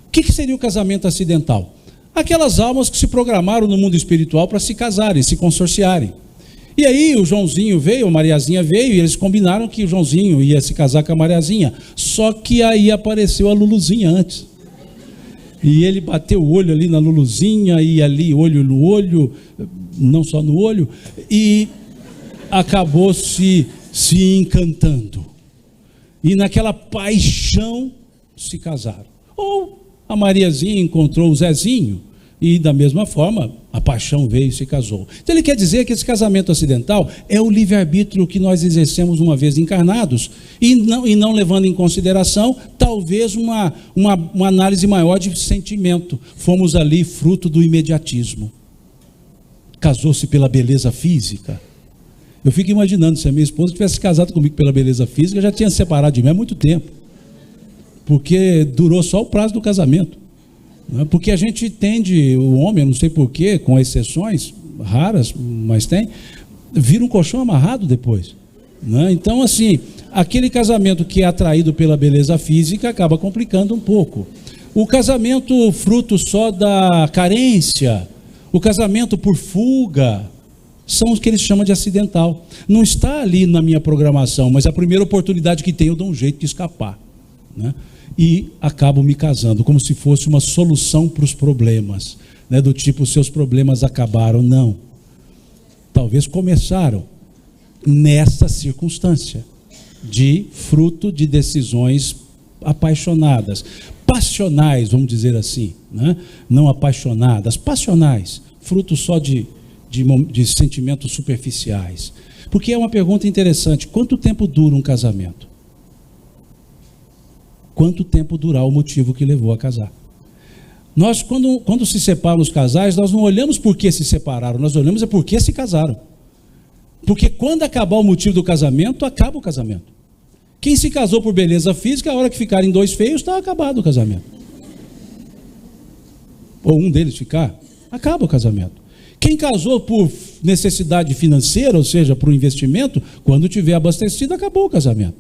O que seria o casamento acidental? Aquelas almas que se programaram no mundo espiritual para se casarem, se consorciarem. E aí o Joãozinho veio, a Mariazinha veio, e eles combinaram que o Joãozinho ia se casar com a Mariazinha, só que aí apareceu a Luluzinha antes. E ele bateu o olho ali na Luluzinha, e ali olho no olho, não só no olho, e acabou se encantando. E naquela paixão se casaram. Ou a Mariazinha encontrou o Zezinho, e da mesma forma a paixão veio e se casou. Então ele quer dizer que esse casamento acidental é o livre-arbítrio que nós exercemos uma vez encarnados, e não levando em consideração talvez uma análise maior de sentimento. Fomos ali fruto do imediatismo. Casou-se pela beleza física. Eu fico imaginando, se a minha esposa tivesse casado comigo pela beleza física, eu já tinha separado de mim há muito tempo, porque durou só o prazo do casamento. Porque a gente tende, o homem, eu não sei porquê, com exceções raras, mas tem, vira um colchão amarrado depois, né? Então assim, aquele casamento que é atraído pela beleza física acaba complicando um pouco. O casamento fruto só da carência, o casamento por fuga, são os que eles chamam de acidental. Não está ali na minha programação, mas a primeira oportunidade que tenho eu dou um jeito de escapar, né? E acabo me casando, como se fosse uma solução para os problemas, né? Do tipo, seus problemas acabaram. Não. Talvez começaram nessa circunstância, de fruto de decisões apaixonadas, passionais, vamos dizer assim, né? Não apaixonadas, passionais, fruto só de sentimentos superficiais. Porque é uma pergunta interessante: quanto tempo dura um casamento? Quanto tempo durar o motivo que levou a casar? Nós, quando se separam os casais, nós não olhamos por que se separaram, nós olhamos é por que se casaram. Porque quando acabar o motivo do casamento, acaba o casamento. Quem se casou por beleza física, a hora que ficarem dois feios, está acabado o casamento. Ou um deles ficar, acaba o casamento. Quem casou por necessidade financeira, ou seja, por um investimento, quando tiver abastecido, acabou o casamento.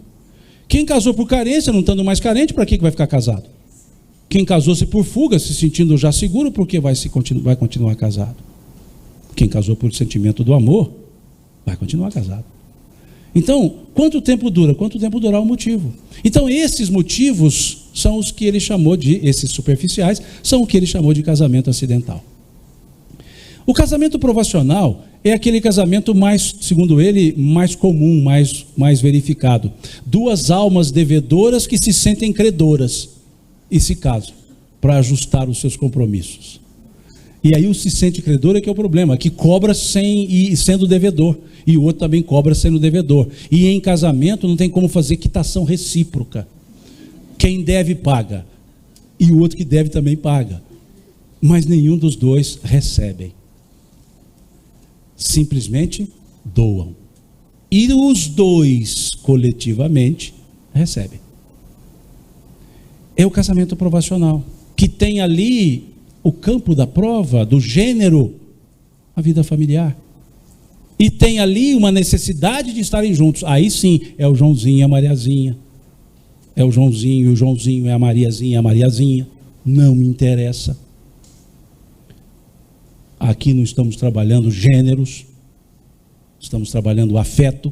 Quem casou por carência, não estando mais carente, para que vai ficar casado? Quem casou-se por fuga, se sentindo já seguro, porque vai continuar casado? Quem casou por sentimento do amor, vai continuar casado. Então, quanto tempo dura? Quanto tempo durar o motivo? Então, esses motivos são os que ele chamou esses superficiais, são o que ele chamou de casamento acidental. O casamento provacional é aquele casamento mais, segundo ele, mais comum, mais verificado. Duas almas devedoras que se sentem credoras e se casam para ajustar os seus compromissos. E aí o se sente credor é que é o problema, que cobra sendo devedor, e o outro também cobra sendo devedor. E em casamento não tem como fazer quitação recíproca. Quem deve paga, e o outro que deve também paga. Mas nenhum dos dois recebem. Simplesmente doam. E os dois, coletivamente, recebem. É o casamento provacional, que tem ali o campo da prova, do gênero, a vida familiar. E tem ali uma necessidade de estarem juntos. Aí sim, é o Joãozinho e a Mariazinha. É o Joãozinho e o Joãozinho, é a Mariazinha e a Mariazinha. Não me interessa. Aqui não estamos trabalhando gêneros, estamos trabalhando afeto.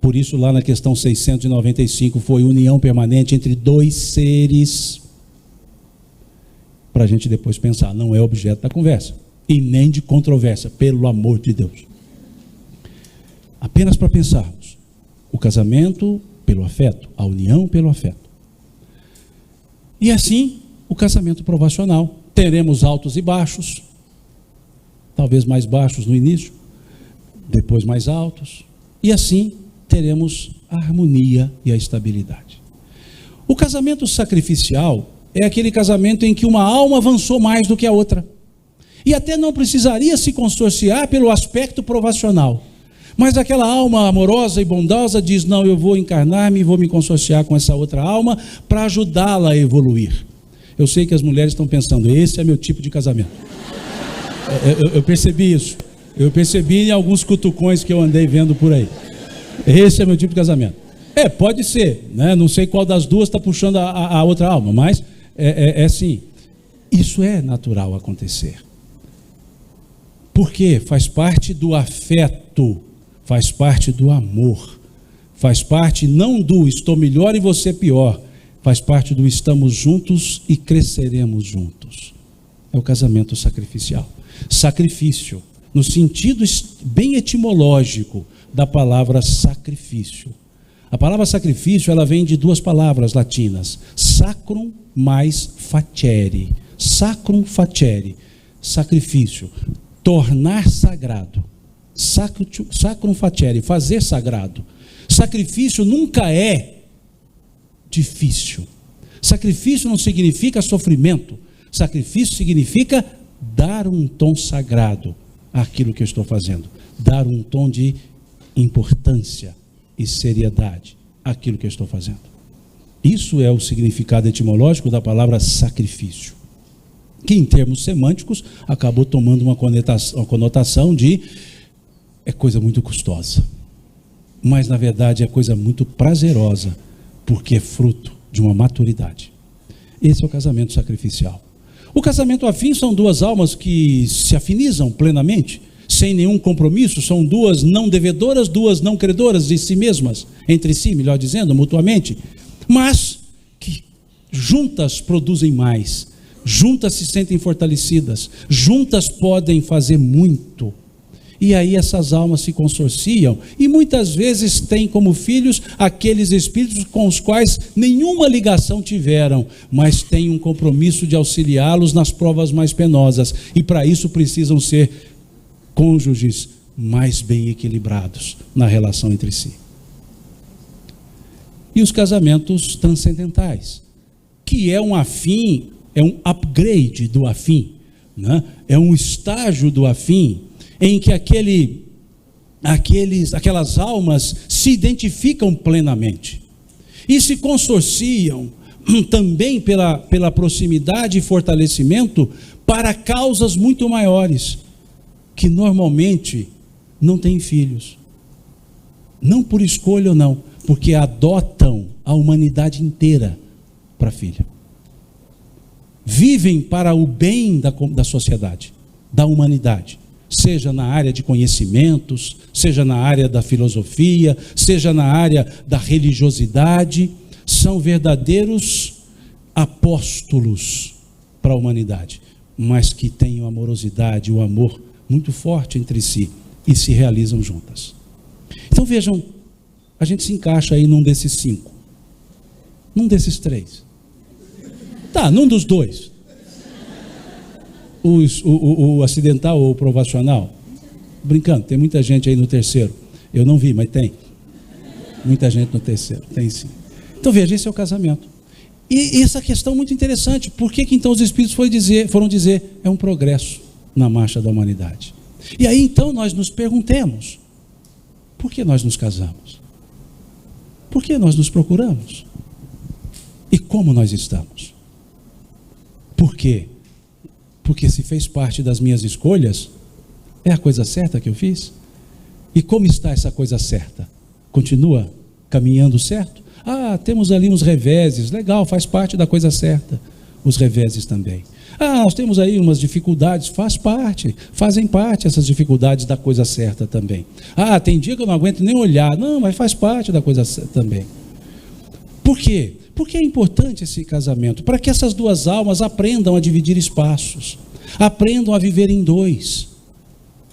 Por isso, lá na questão 695, foi união permanente entre dois seres. Para a gente depois pensar, não é objeto da conversa e nem de controvérsia, pelo amor de Deus. Apenas para pensarmos, o casamento pelo afeto, a união pelo afeto. E assim, o casamento provacional, teremos altos e baixos, talvez mais baixos no início, depois mais altos, e assim teremos a harmonia e a estabilidade. O casamento sacrificial é aquele casamento em que uma alma avançou mais do que a outra, e até não precisaria se consorciar pelo aspecto provacional, mas aquela alma amorosa e bondosa diz: não, eu vou encarnar-me e vou me consorciar com essa outra alma para ajudá-la a evoluir. Eu sei que as mulheres estão pensando, esse é meu tipo de casamento. Eu percebi isso. Eu percebi em alguns cutucões que eu andei vendo por aí. Esse é meu tipo de casamento. Pode ser, né? Não sei qual das duas está puxando a outra alma, mas é sim. Isso é natural acontecer. Porque faz parte do afeto, faz parte do amor, faz parte não do estou melhor e você pior, faz parte do estamos juntos e cresceremos juntos. É o casamento sacrificial. Sacrifício, no sentido bem etimológico da palavra sacrifício. A palavra sacrifício, ela vem de duas palavras latinas, sacrum mais facere. Sacrum facere, sacrifício, tornar sagrado. Sacrum facere, fazer sagrado. Sacrifício nunca é difícil. Sacrifício não significa sofrimento. Sacrifício significa dar um tom sagrado àquilo que eu estou fazendo, dar um tom de importância e seriedade àquilo que eu estou fazendo. Isso é o significado etimológico da palavra sacrifício, que em termos semânticos acabou tomando uma conotação de é coisa muito custosa, mas na verdade é coisa muito prazerosa, porque é fruto de uma maturidade. Esse é o casamento sacrificial. O casamento afim são duas almas que se afinizam plenamente, sem nenhum compromisso, são duas não devedoras, duas não credoras de si mesmas, entre si, melhor dizendo, mutuamente, mas que juntas produzem mais, juntas se sentem fortalecidas, juntas podem fazer muito. E aí essas almas se consorciam e muitas vezes têm como filhos aqueles espíritos com os quais nenhuma ligação tiveram, mas têm um compromisso de auxiliá-los nas provas mais penosas, e para isso precisam ser cônjuges mais bem equilibrados na relação entre si. E os casamentos transcendentais, que é um afim, é um upgrade do afim, né? É um estágio do afim, em que aquelas almas se identificam plenamente e se consorciam também pela proximidade e fortalecimento para causas muito maiores, que normalmente não têm filhos, não por escolha ou não, porque adotam a humanidade inteira para filha, vivem para o bem da sociedade, da humanidade, seja na área de conhecimentos, seja na área da filosofia, seja na área da religiosidade, são verdadeiros apóstolos para a humanidade, mas que têm a amorosidade, o amor muito forte entre si e se realizam juntas. Então vejam, a gente se encaixa aí num desses 5, num desses 3, num dos 2. O acidental ou o provacional, brincando, tem muita gente aí no terceiro, eu não vi, mas tem muita gente no terceiro, tem sim. Então veja, esse é o casamento, e essa questão muito interessante, por que então os Espíritos foram dizer, é um progresso na marcha da humanidade. E aí então nós nos perguntemos, por que nós nos casamos? Por que nós nos procuramos? E como nós estamos? Por quê? Porque se fez parte das minhas escolhas, é a coisa certa que eu fiz? E como está essa coisa certa? Continua caminhando certo? Temos ali uns reveses, legal, faz parte da coisa certa, os reveses também. Nós temos aí umas dificuldades, fazem parte essas dificuldades da coisa certa também. Tem dia que eu não aguento nem olhar, não, mas faz parte da coisa certa também. Por quê? Porque é importante esse casamento, para que essas duas almas aprendam a dividir espaços, aprendam a viver em 2,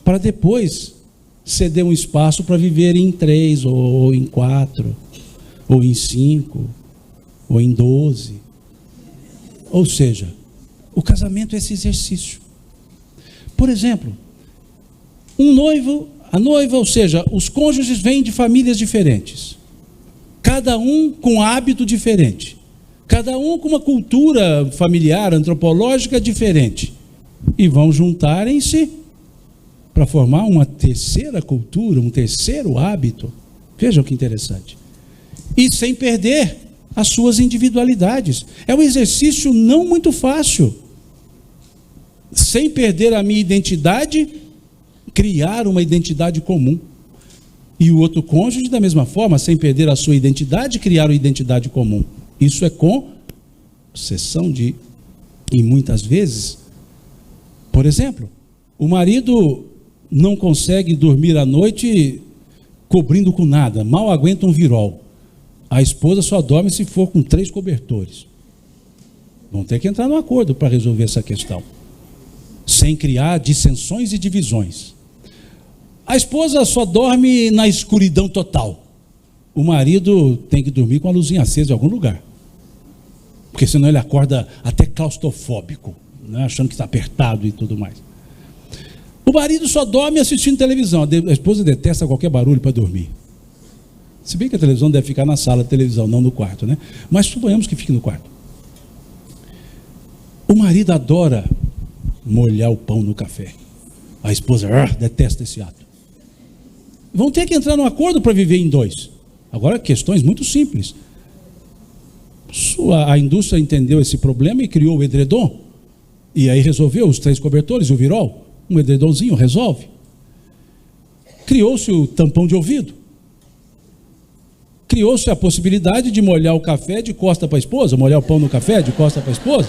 para depois ceder um espaço para viver em 3, ou em 4, ou em 5, ou em 12. Ou seja, o casamento é esse exercício. Por exemplo, a noiva, ou seja, os cônjuges vêm de famílias diferentes, cada um com hábito diferente, cada um com uma cultura familiar, antropológica diferente, e vão juntarem-se para formar uma terceira cultura, um terceiro hábito. Vejam que interessante. E sem perder as suas individualidades. É um exercício não muito fácil. Sem perder a minha identidade, criar uma identidade comum. E o outro cônjuge, da mesma forma, sem perder a sua identidade, criar uma identidade comum. Isso é concessão de... E muitas vezes, por exemplo, o marido não consegue dormir à noite cobrindo com nada, mal aguenta um virol. A esposa só dorme se for com 3 cobertores. Vão ter que entrar num acordo para resolver essa questão, sem criar dissensões e divisões. A esposa só dorme na escuridão total. O marido tem que dormir com a luzinha acesa em algum lugar, porque senão ele acorda até claustrofóbico, né? Achando que está apertado e tudo mais. O marido só dorme assistindo televisão. A esposa detesta qualquer barulho para dormir. Se bem que a televisão deve ficar na sala de televisão, não no quarto, né? Mas suponhamos que fique no quarto. O marido adora molhar o pão no café. A esposa detesta esse ato. Vão ter que entrar num acordo para viver em 2. Agora, questões muito simples. A indústria entendeu esse problema e criou o edredom. E aí resolveu os 3 cobertores e o virol. Um edredomzinho resolve. Criou-se o tampão de ouvido. Criou-se a possibilidade de molhar o café de costa para a esposa, molhar o pão no café de costa para a esposa.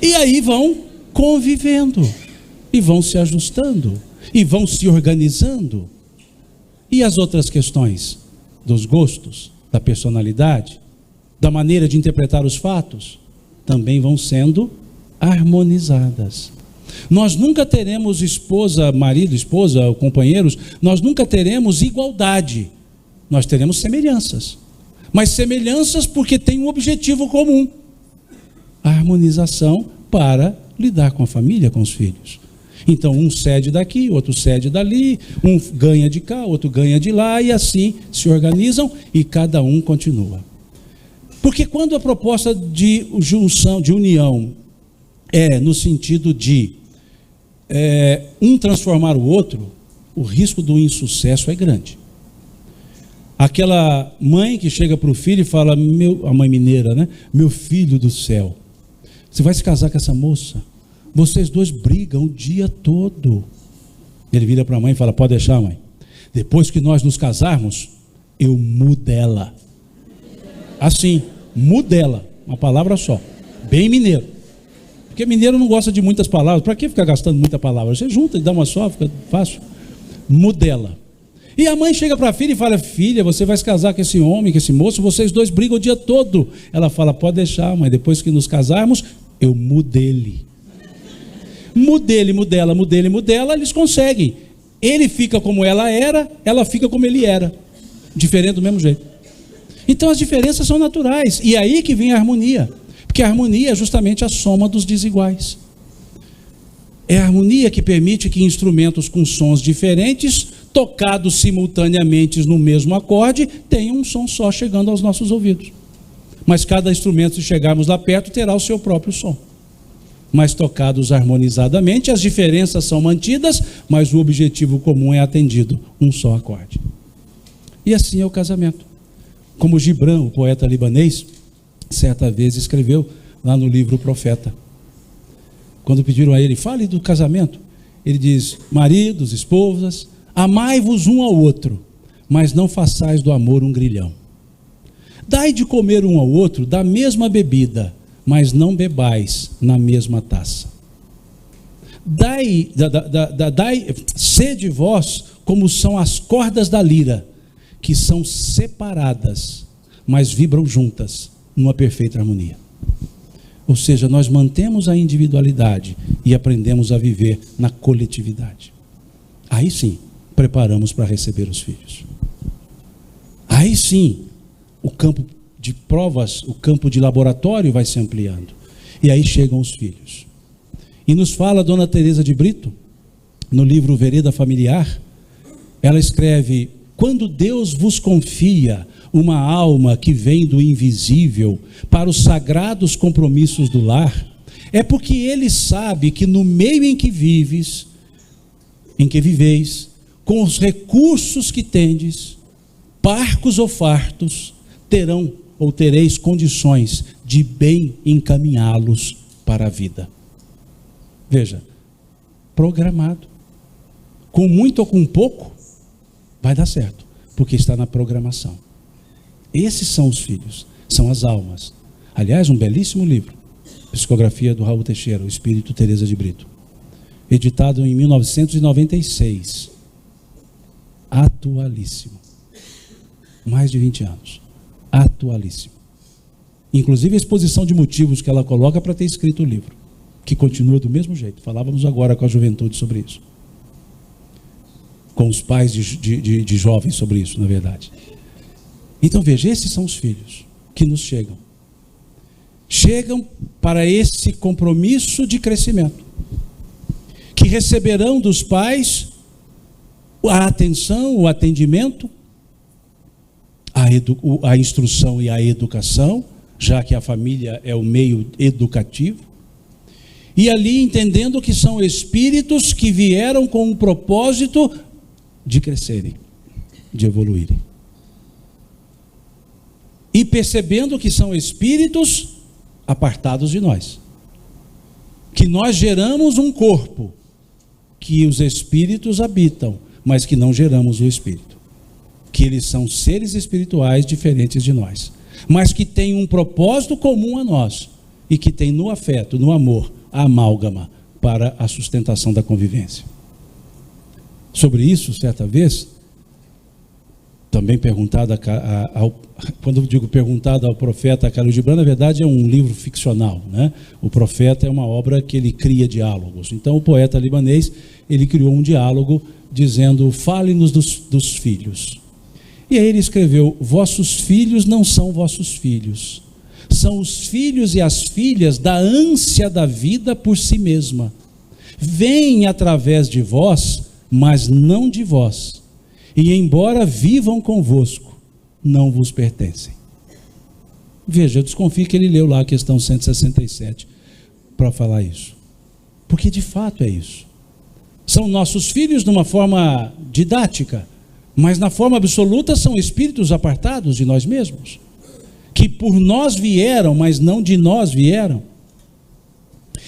E aí vão convivendo. e vão se ajustando, e vão se organizando. E as outras questões dos gostos, da personalidade, da maneira de interpretar os fatos, também vão sendo harmonizadas. Nós nunca teremos marido, esposa, companheiros, nós nunca teremos igualdade. Nós teremos semelhanças. Mas semelhanças porque tem um objetivo comum: a harmonização para lidar com a família, com os filhos. Então um cede daqui, outro cede dali, um ganha de cá, outro ganha de lá, e assim se organizam e cada um continua. Porque quando a proposta de junção, de união, é no sentido de um transformar o outro, o risco do insucesso é grande. Aquela mãe que chega para o filho e fala, a mãe mineira, né? Meu filho do céu, você vai se casar com essa moça? Vocês dois brigam o dia todo. Ele vira para a mãe e fala, pode deixar, mãe. Depois que nós nos casarmos, eu mudo ela. Assim, muda ela, uma palavra só, bem mineiro. Porque mineiro não gosta de muitas palavras. Para que ficar gastando muita palavra? Você junta e dá uma só, fica fácil. Muda ela. E a mãe chega para a filha e fala, filha, você vai se casar com esse homem, com esse moço, vocês dois brigam o dia todo. Ela fala, pode deixar, mãe, depois que nos casarmos, eu mudo ele. Muda ele, muda ela, muda ele, muda ela, eles conseguem. Ele fica como ela era, ela fica como ele era. Diferente do mesmo jeito. Então as diferenças são naturais. E aí que vem a harmonia. Porque a harmonia é justamente a soma dos desiguais. É a harmonia que permite que instrumentos com sons diferentes, tocados simultaneamente no mesmo acorde, tenham um som só chegando aos nossos ouvidos. Mas cada instrumento, se chegarmos lá perto, terá o seu próprio som. Mas tocados harmonizadamente, as diferenças são mantidas, mas o objetivo comum é atendido, um só acorde. E assim é o casamento. Como Gibran, o poeta libanês, certa vez escreveu lá no livro O Profeta. Quando pediram a ele, fale do casamento, ele diz, maridos, esposas, amai-vos um ao outro, mas não façais do amor um grilhão. Dai de comer um ao outro da mesma bebida, mas não bebais na mesma taça. Sede vós como são as cordas da lira, que são separadas, mas vibram juntas, numa perfeita harmonia. Ou seja, nós mantemos a individualidade e aprendemos a viver na coletividade. Aí sim, preparamos para receber os filhos. Aí sim, o campo de provas, o campo de laboratório vai se ampliando. E aí chegam os filhos. E nos fala Dona Teresa de Brito, no livro Vereda Familiar, ela escreve, quando Deus vos confia uma alma que vem do invisível para os sagrados compromissos do lar, é porque Ele sabe que no meio em que viveis, com os recursos que tendes, parcos ou fartos, terão ou tereis condições de bem encaminhá-los para a vida. Veja, programado. Com muito ou com pouco, vai dar certo, porque está na programação. Esses são os filhos, são as almas. Aliás, um belíssimo livro, psicografia do Raul Teixeira, o Espírito Teresa de Brito, editado em 1996, atualíssimo, mais de 20 anos, atualíssimo. Inclusive a exposição de motivos que ela coloca para ter escrito o livro, que continua do mesmo jeito. Falávamos agora com a juventude sobre isso, com os pais de jovens sobre isso, na verdade. Então veja, esses são os filhos que nos chegam. Chegam para esse compromisso de crescimento, que receberão dos pais a atenção, o atendimento, a instrução e a educação, já que a família é o meio educativo, e ali entendendo que são espíritos que vieram com um propósito de crescerem, de evoluírem. E percebendo que são espíritos apartados de nós, que nós geramos um corpo, que os espíritos habitam, mas que não geramos o espírito, que eles são seres espirituais diferentes de nós, mas que têm um propósito comum a nós, e que tem no afeto, no amor, a amálgama para a sustentação da convivência. Sobre isso, certa vez, também perguntado, quando eu digo perguntado ao profeta Khalil Gibran, na verdade é um livro ficcional, né? O Profeta é uma obra que ele cria diálogos. Então o poeta libanês, ele criou um diálogo dizendo: fale-nos dos filhos. E aí ele escreveu: vossos filhos não são vossos filhos, são os filhos e as filhas da ânsia da vida por si mesma. Vêm através de vós, mas não de vós. E embora vivam convosco, não vos pertencem. Veja, eu desconfio que ele leu lá a questão 167 para falar isso. Porque de fato é isso. São nossos filhos numa forma didática, mas na forma absoluta são espíritos apartados de nós mesmos, que por nós vieram, mas não de nós vieram.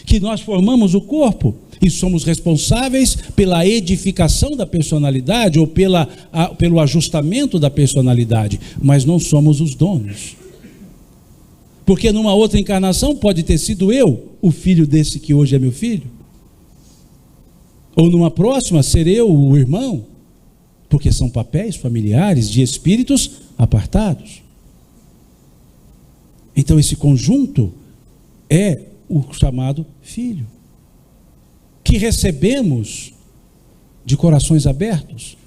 Que nós formamos o corpo e somos responsáveis pela edificação da personalidade ou pelo ajustamento da personalidade, mas não somos os donos. Porque numa outra encarnação pode ter sido eu, o filho desse que hoje é meu filho, ou numa próxima ser eu, o irmão, porque são papéis familiares de espíritos apartados. Então esse conjunto é o chamado filho, que recebemos de corações abertos,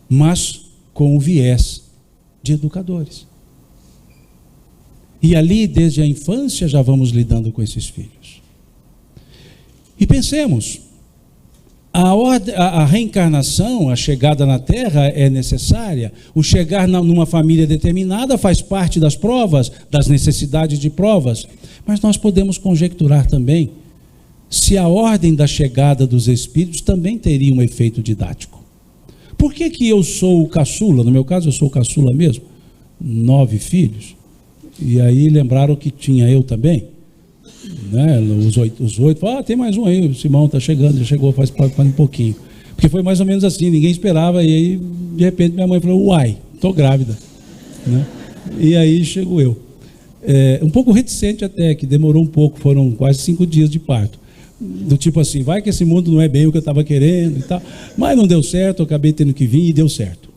mas com o viés de educadores. E ali, desde a infância, já vamos lidando com esses filhos. E pensemos, a reencarnação, a chegada na Terra é necessária. O chegar numa família determinada faz parte das provas, das necessidades de provas. Mas nós podemos conjecturar também se a ordem da chegada dos espíritos também teria um efeito didático. Por que eu sou o caçula? No meu caso, eu sou o caçula mesmo. 9 filhos. E aí lembraram que tinha eu também. Né? Os 8 falaram: tem mais um aí, o Simão está chegando, já chegou faz um pouquinho. Porque foi mais ou menos assim, ninguém esperava. E aí, de repente, minha mãe falou: uai, estou grávida. Né? E aí chegou eu. Um pouco reticente até, que demorou um pouco, foram quase 5 dias de parto. Do tipo assim, vai que esse mundo não é bem o que eu estava querendo e tal. Mas não deu certo, eu acabei tendo que vir e deu certo.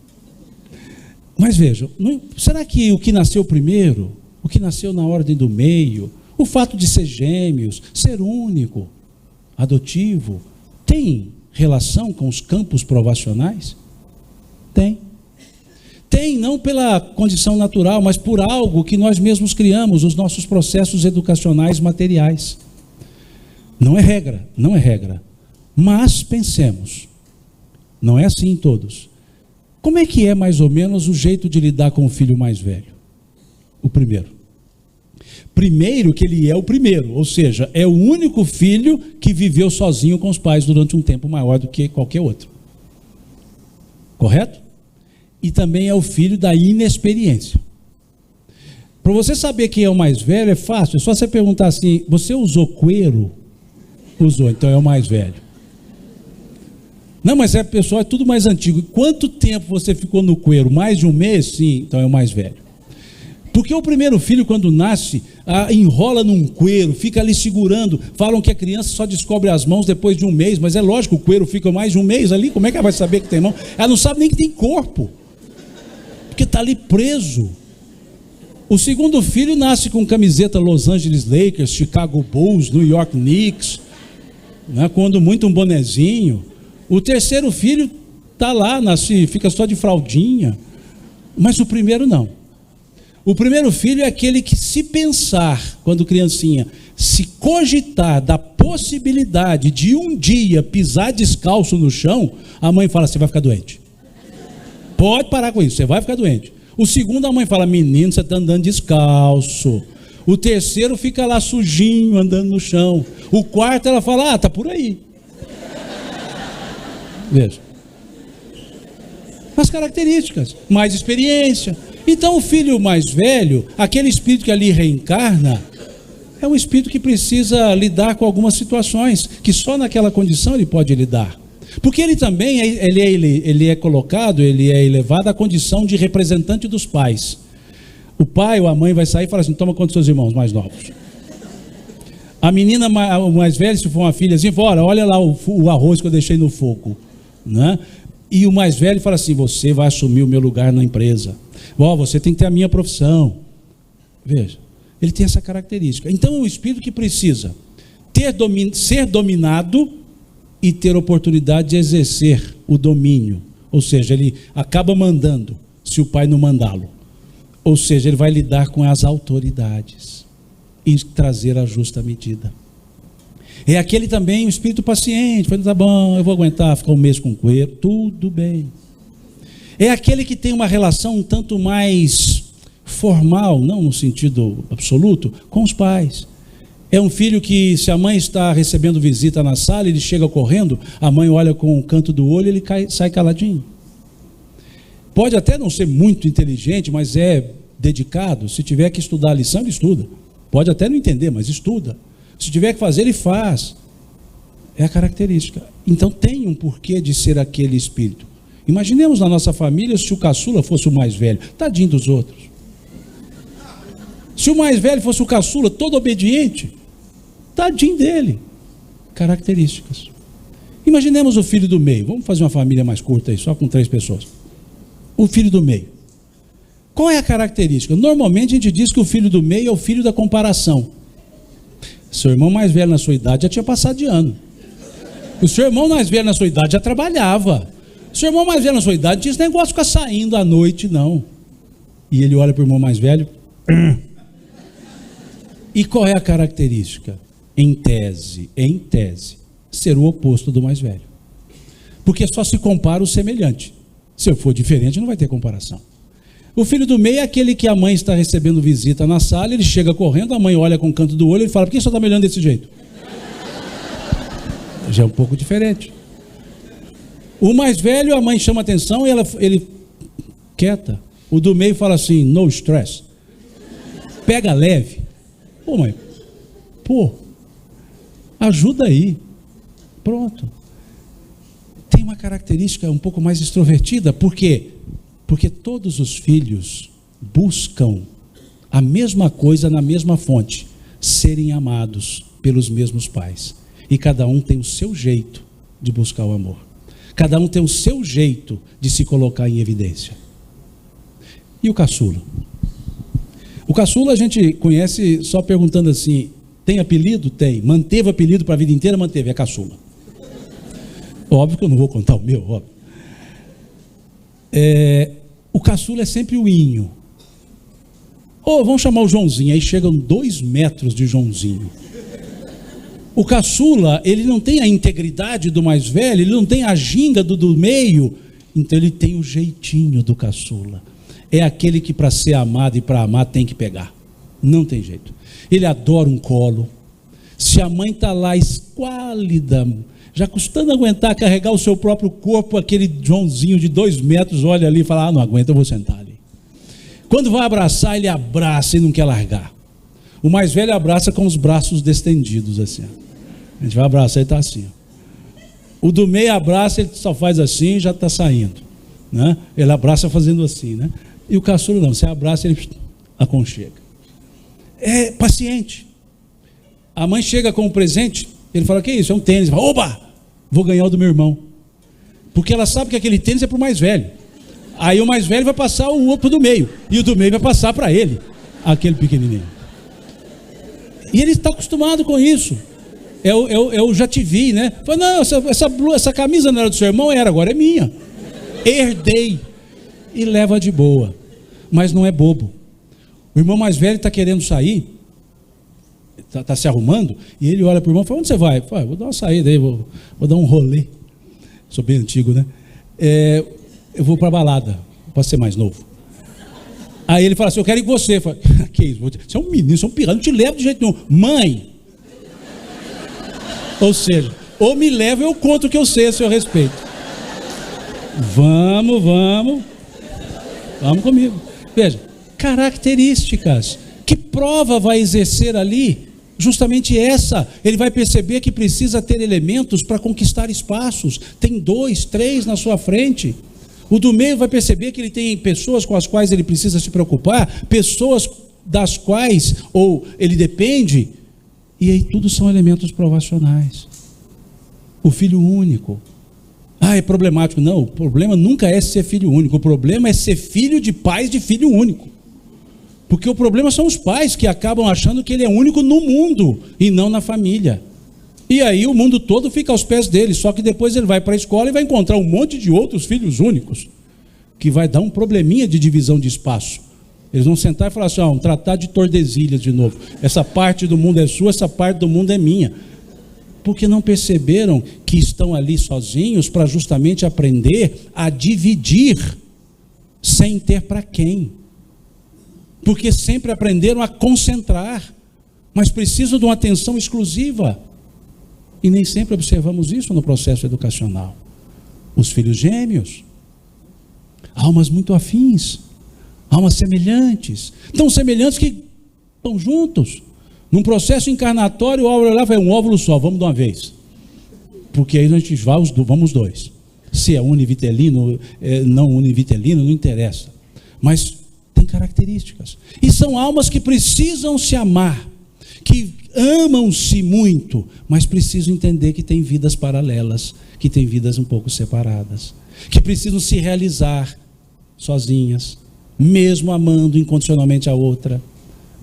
Mas vejam, será que o que nasceu primeiro, o que nasceu na ordem do meio, o fato de ser gêmeos, ser único, adotivo, tem relação com os campos provacionais? Tem. Tem, não pela condição natural, mas por algo que nós mesmos criamos, os nossos processos educacionais materiais. Não é regra, não é regra. Mas pensemos, não é assim em todos. Como é que é mais ou menos o jeito de lidar com o filho mais velho? O primeiro. Primeiro que ele é o primeiro, ou seja, é o único filho que viveu sozinho com os pais durante um tempo maior do que qualquer outro. Correto? E também é o filho da inexperiência. Para você saber quem é o mais velho é fácil, é só você perguntar assim: você usou cuero? Usou, então é o mais velho. Não, mas pessoal, é tudo mais antigo. Quanto tempo você ficou no cuero? Mais de um mês? Sim, então é o mais velho. Porque o primeiro filho, quando nasce, enrola num cuero, fica ali segurando. Falam que a criança só descobre as mãos depois de um mês, mas é lógico, o cuero fica mais de um mês ali. Como é que ela vai saber que tem mão? Ela não sabe nem que tem corpo, porque está ali preso. O segundo filho nasce com camiseta Los Angeles Lakers, Chicago Bulls, New York Knicks, né, quando muito um bonezinho. O terceiro filho está lá, nasce, fica só de fraldinha. Mas o primeiro não. O primeiro filho é aquele que, se pensar, quando criancinha, se cogitar da possibilidade de um dia pisar descalço no chão, a mãe fala: você vai ficar doente. Pode parar com isso, você vai ficar doente. O segundo, a mãe fala: menino, você está andando descalço. O terceiro fica lá sujinho, andando no chão. O quarto, ela fala: está por aí. Veja. As características, mais experiência. Então o filho mais velho, aquele espírito que ali reencarna, é um espírito que precisa lidar com algumas situações, que só naquela condição ele pode lidar. Porque ele também, ele é colocado, ele é elevado à condição de representante dos pais. O pai ou a mãe vai sair e falar assim: toma conta dos seus irmãos mais novos. A menina mais velha, se for uma filha assim, fala, olha lá o arroz que eu deixei no fogo, né? E o mais velho fala assim, você vai assumir o meu lugar na empresa. Você tem que ter a minha profissão. Veja, ele tem essa característica. Então é um espírito que precisa ser dominado e ter oportunidade de exercer o domínio. Ou seja, ele acaba mandando, se o pai não mandá-lo. Ou seja, ele vai lidar com as autoridades e trazer a justa medida. É aquele também, o espírito paciente, fala, tá bom, eu vou aguentar ficar um mês com coelho, tudo bem. É aquele que tem uma relação um tanto mais formal, não no sentido absoluto, com os pais. É um filho que, se a mãe está recebendo visita na sala, ele chega correndo, a mãe olha com o canto do olho, ele sai caladinho. Pode até não ser muito inteligente, mas é dedicado. Se tiver que estudar a lição, ele estuda. Pode até não entender, mas estuda. Se tiver que fazer, ele faz. É a característica. Então tem um porquê de ser aquele espírito. Imaginemos na nossa família se o caçula fosse o mais velho. Tadinho dos outros. Se o mais velho fosse o caçula, todo obediente, tadinho dele. Características. Imaginemos o filho do meio. Vamos fazer uma família mais curta aí, só com 3 pessoas. O filho do meio. Qual é a característica? Normalmente a gente diz que o filho do meio é o filho da comparação. Seu irmão mais velho na sua idade já tinha passado de ano. O seu irmão mais velho na sua idade já trabalhava. O seu irmão mais velho na sua idade tinha esse negócio de ficar saindo à noite, não. E ele olha para o irmão mais velho. E qual é a característica? Em tese, ser o oposto do mais velho. Porque só se compara o semelhante. Se eu for diferente, não vai ter comparação. O filho do meio é aquele que a mãe está recebendo visita na sala, ele chega correndo, a mãe olha com o canto do olho e fala, por que você está me olhando desse jeito? Já é um pouco diferente. O mais velho, a mãe chama atenção e ele quieta. O do meio fala assim, no stress. Pega leve. Pô, mãe, ajuda aí. Pronto. Tem uma característica um pouco mais extrovertida, por quê? Porque todos os filhos buscam a mesma coisa na mesma fonte, serem amados pelos mesmos pais. E cada um tem o seu jeito de buscar o amor. Cada um tem o seu jeito de se colocar em evidência. E o caçula? O caçula a gente conhece só perguntando assim, tem apelido? Tem. Manteve apelido para a vida inteira? Manteve, é caçula. Óbvio que eu não vou contar o meu, óbvio. O caçula é sempre o inho. Vamos chamar o Joãozinho, aí chegam 2 metros de Joãozinho. O caçula, ele não tem a integridade do mais velho, ele não tem a ginga do meio, então ele tem o jeitinho do caçula. É aquele que para ser amado e para amar tem que pegar. Não tem jeito. Ele adora um colo. Se a mãe está lá esquálida, já custando aguentar carregar o seu próprio corpo, aquele Joãozinho de 2 metros olha ali e fala, não aguenta, eu vou sentar ali. Quando vai abraçar, ele abraça e não quer largar. O mais velho abraça com os braços destendidos assim. A gente vai abraçar e está assim. O do meio abraça, ele só faz assim e já está saindo, né? Ele abraça fazendo assim, né? E o caçula não, você abraça e ele aconchega. É paciente. A mãe chega com o presente, ele fala, que isso? É um tênis. Ele fala, oba, vou ganhar o do meu irmão. Porque ela sabe que aquele tênis é para o mais velho. Aí o mais velho vai passar o outro do meio. E o do meio vai passar para ele, aquele pequenininho. E ele está acostumado com isso. Eu já te vi, né? Fala, não, essa camisa não era do seu irmão, agora é minha. Herdei. E leva de boa. Mas não é bobo. O irmão mais velho está querendo sair, está se arrumando, e ele olha para o irmão e fala, onde você vai? Fala, vou dar uma saída aí, vou dar um rolê. Sou bem antigo, né? Eu vou para a balada, para ser mais novo. Aí ele fala assim, eu quero ir com você. Fala, que isso? Você é um menino, você é um pirata, não te levo de jeito nenhum. Mãe! Ou seja, ou me leva, eu conto o que eu sei a seu respeito. Vamos comigo. Veja, características. Que prova vai exercer ali? Justamente essa. Ele vai perceber que precisa ter elementos para conquistar espaços. Tem 2, 3 na sua frente. O do meio vai perceber que ele tem pessoas com as quais ele precisa se preocupar, pessoas das quais ou ele depende, E aí tudo são elementos provacionais. O filho único. É problemático. Não, o problema nunca é ser filho único. O problema é ser filho de pais de filho único. Porque o problema são os pais que acabam achando que ele é único no mundo e não na família. E aí o mundo todo fica aos pés dele. Só que depois ele vai para a escola e vai encontrar um monte de outros filhos únicos, que vai dar um probleminha de divisão de espaço. Eles vão sentar e falar assim, um tratado de Tordesilhas de novo. Essa parte do mundo é sua, essa parte do mundo é minha. Porque não perceberam que estão ali sozinhos para justamente aprender a dividir sem ter para quem. Porque sempre aprenderam a concentrar, mas precisam de uma atenção exclusiva. E nem sempre observamos isso no processo educacional. Os filhos gêmeos, almas muito afins, almas semelhantes, tão semelhantes que estão juntos. Num processo encarnatório, o óvulo lá vai um óvulo só, vamos de uma vez. Porque aí a gente vai, vamos dois. Se é univitelino, não univitelino, não interessa. Mas tem características. E são almas que precisam se amar, que amam-se muito, mas precisam entender que têm vidas paralelas, que têm vidas um pouco separadas, que precisam se realizar sozinhas, mesmo amando incondicionalmente a outra,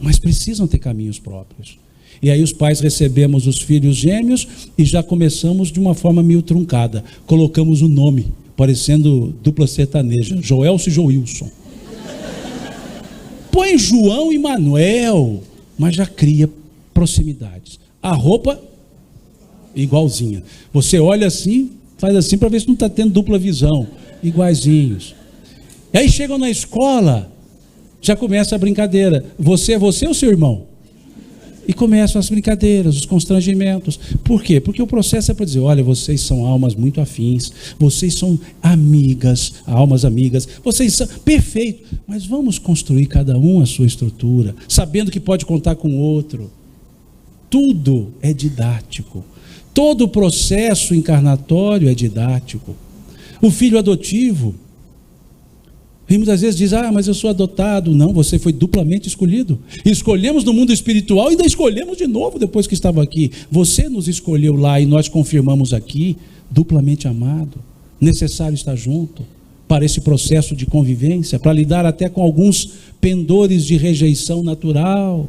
mas precisam ter caminhos próprios. E aí os pais recebemos os filhos gêmeos e já começamos de uma forma meio truncada. Colocamos o nome, parecendo dupla sertaneja, Joelso e Joilson. Põe João e Manuel, mas já cria proximidades. A roupa, igualzinha. Você olha assim, faz assim para ver se não está tendo dupla visão. Iguaizinhos. E aí chegam na escola, já começa a brincadeira. Você é você ou seu irmão? E começam as brincadeiras, os constrangimentos. Por quê? Porque o processo é para dizer, olha, vocês são almas muito afins, vocês são amigas, almas amigas, vocês são perfeito, mas vamos construir cada um a sua estrutura, sabendo que pode contar com o outro. Tudo é didático. Todo o processo encarnatório é didático. O filho adotivo, e muitas vezes diz, mas eu sou adotado. Não, você foi duplamente escolhido. Escolhemos no mundo espiritual e ainda escolhemos de novo depois que estava aqui. Você nos escolheu lá e nós confirmamos aqui, duplamente amado. Necessário estar junto para esse processo de convivência, para lidar até com alguns pendores de rejeição natural.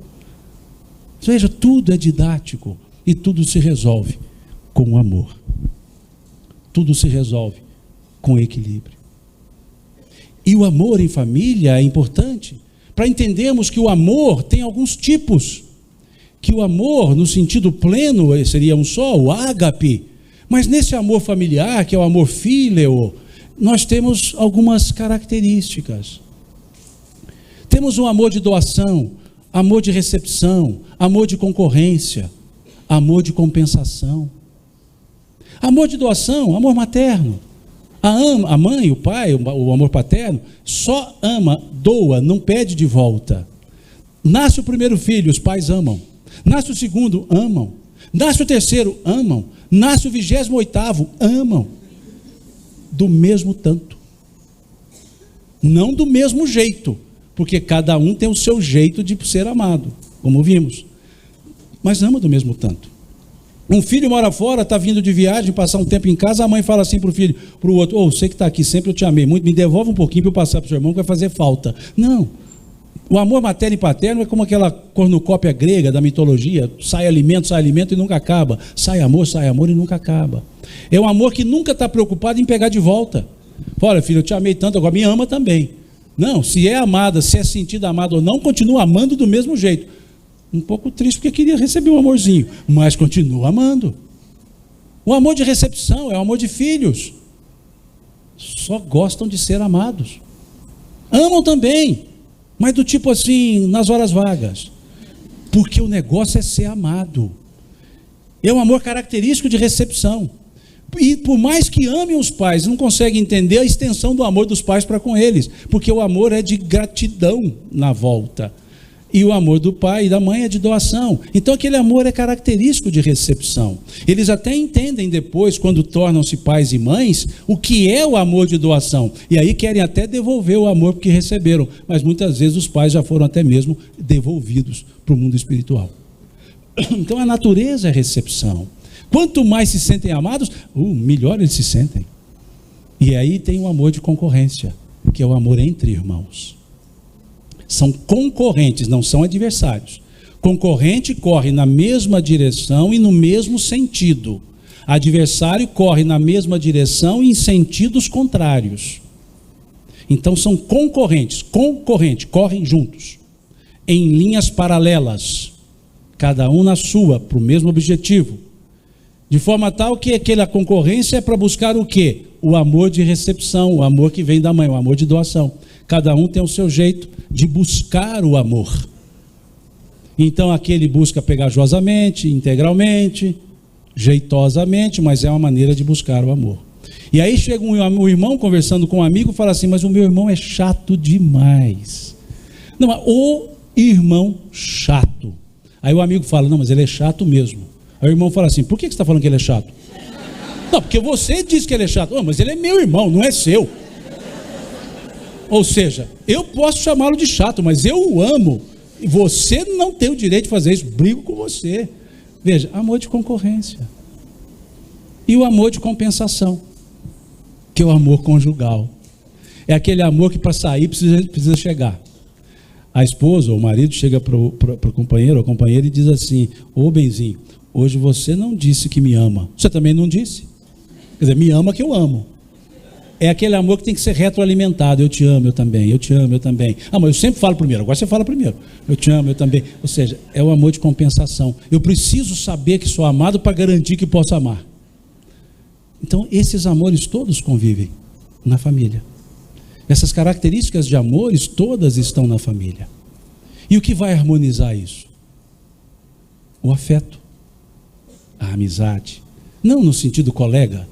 Veja, tudo é didático e tudo se resolve com o amor. Tudo se resolve com equilíbrio. E o amor em família é importante para entendermos que o amor tem alguns tipos. Que o amor, no sentido pleno, seria um só, o ágape. Mas nesse amor familiar, que é o amor fíleo, nós temos algumas características. Temos um amor de doação, amor de recepção, amor de concorrência, amor de compensação. Amor de doação, amor materno. A mãe, o pai, o amor paterno, só ama, doa, não pede de volta. Nasce o primeiro filho, os pais amam. Nasce o segundo, amam. Nasce o terceiro, amam. Nasce o 28º, amam. Do mesmo tanto. Não do mesmo jeito, porque cada um tem o seu jeito de ser amado, como vimos. Mas ama do mesmo tanto. Um filho mora fora, está vindo de viagem, passar um tempo em casa, a mãe fala assim para o filho, para o outro, você que está aqui sempre, eu te amei muito, me devolve um pouquinho para eu passar para o seu irmão que vai fazer falta. Não, o amor materno e paterno é como aquela cornucópia grega da mitologia, sai alimento e nunca acaba, sai amor e nunca acaba. É um amor que nunca está preocupado em pegar de volta. Olha filho, eu te amei tanto, agora me ama também. Não, se é amada, se é sentida amada ou não, continua amando do mesmo jeito. Um pouco triste porque queria receber um amorzinho, mas continua amando. O amor de recepção é o amor de filhos. Só gostam de ser amados. Amam também, mas do tipo assim, nas horas vagas. Porque o negócio é ser amado. É um amor característico de recepção. E por mais que amem os pais, não conseguem entender a extensão do amor dos pais para com eles. Porque o amor é de gratidão na volta. E o amor do pai e da mãe é de doação. Então aquele amor é característico de recepção. Eles até entendem depois, quando tornam-se pais e mães, o que é o amor de doação. E aí querem até devolver o amor que receberam. Mas muitas vezes os pais já foram até mesmo devolvidos para o mundo espiritual. Então a natureza é recepção. Quanto mais se sentem amados, melhor eles se sentem. E aí tem o amor de concorrência, que é o amor entre irmãos. São concorrentes, não são adversários. Concorrente corre na mesma direção e no mesmo sentido. Adversário corre na mesma direção e em sentidos contrários. Então são concorrentes, correm juntos, em linhas paralelas, cada um na sua, para o mesmo objetivo. De forma tal que aquela concorrência é para buscar o quê? O amor de recepção, o amor que vem da mãe, o amor de doação. Cada um tem o seu jeito de buscar o amor. Então aquele busca pegajosamente, integralmente, jeitosamente, mas é uma maneira de buscar o amor. E aí chega um irmão conversando com um amigo e fala assim, mas o meu irmão é chato demais. Não, mas o irmão chato. Aí o amigo fala, não, mas ele é chato mesmo. Aí o irmão fala assim, por que você está falando que ele é chato? Não, porque você disse que ele é chato. Oh, mas ele é meu irmão, não é seu. Ou seja, eu posso chamá-lo de chato, mas eu o amo. E você não tem o direito de fazer isso, brigo com você. Veja, amor de concorrência. E o amor de compensação, que é o amor conjugal. É aquele amor que para sair precisa chegar. A esposa ou o marido chega para o companheiro ou companheira e diz assim, ô benzinho, hoje você não disse que me ama. Você também não disse. Quer dizer, me ama que eu amo. É aquele amor que tem que ser retroalimentado. Eu te amo, eu também. Eu te amo, eu também. Ah, mas eu sempre falo primeiro. Agora você fala primeiro. Eu te amo, eu também. Ou seja, é o amor de compensação. Eu preciso saber que sou amado para garantir que posso amar. Então, esses amores todos convivem na família. Essas características de amores todas estão na família. E o que vai harmonizar isso? O afeto, a amizade. Não no sentido colega,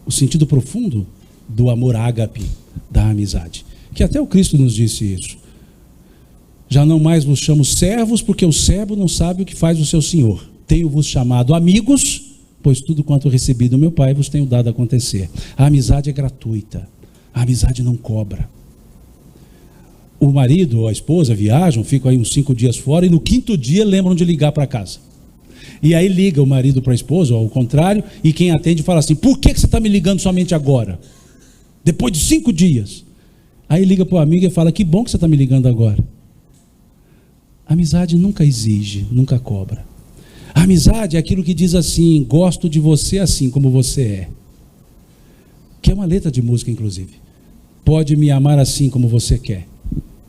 o sentido profundo do amor ágape, da amizade. Que até o Cristo nos disse isso. Já não mais vos chamo servos, porque o servo não sabe o que faz o seu senhor. Tenho-vos chamado amigos, pois tudo quanto recebi do meu Pai vos tenho dado a acontecer. A amizade é gratuita. A amizade não cobra. O marido ou a esposa viajam, ficam aí uns 5 dias fora e no 5º dia lembram de ligar para casa. E aí liga o marido para a esposa, ou ao contrário, e quem atende fala assim, por que você está me ligando somente agora? Depois de 5 dias. Aí liga para o amigo e fala, que bom que você está me ligando agora. A amizade nunca exige, nunca cobra. A amizade é aquilo que diz assim, gosto de você assim como você é. Que é uma letra de música, inclusive. Pode me amar assim como você quer.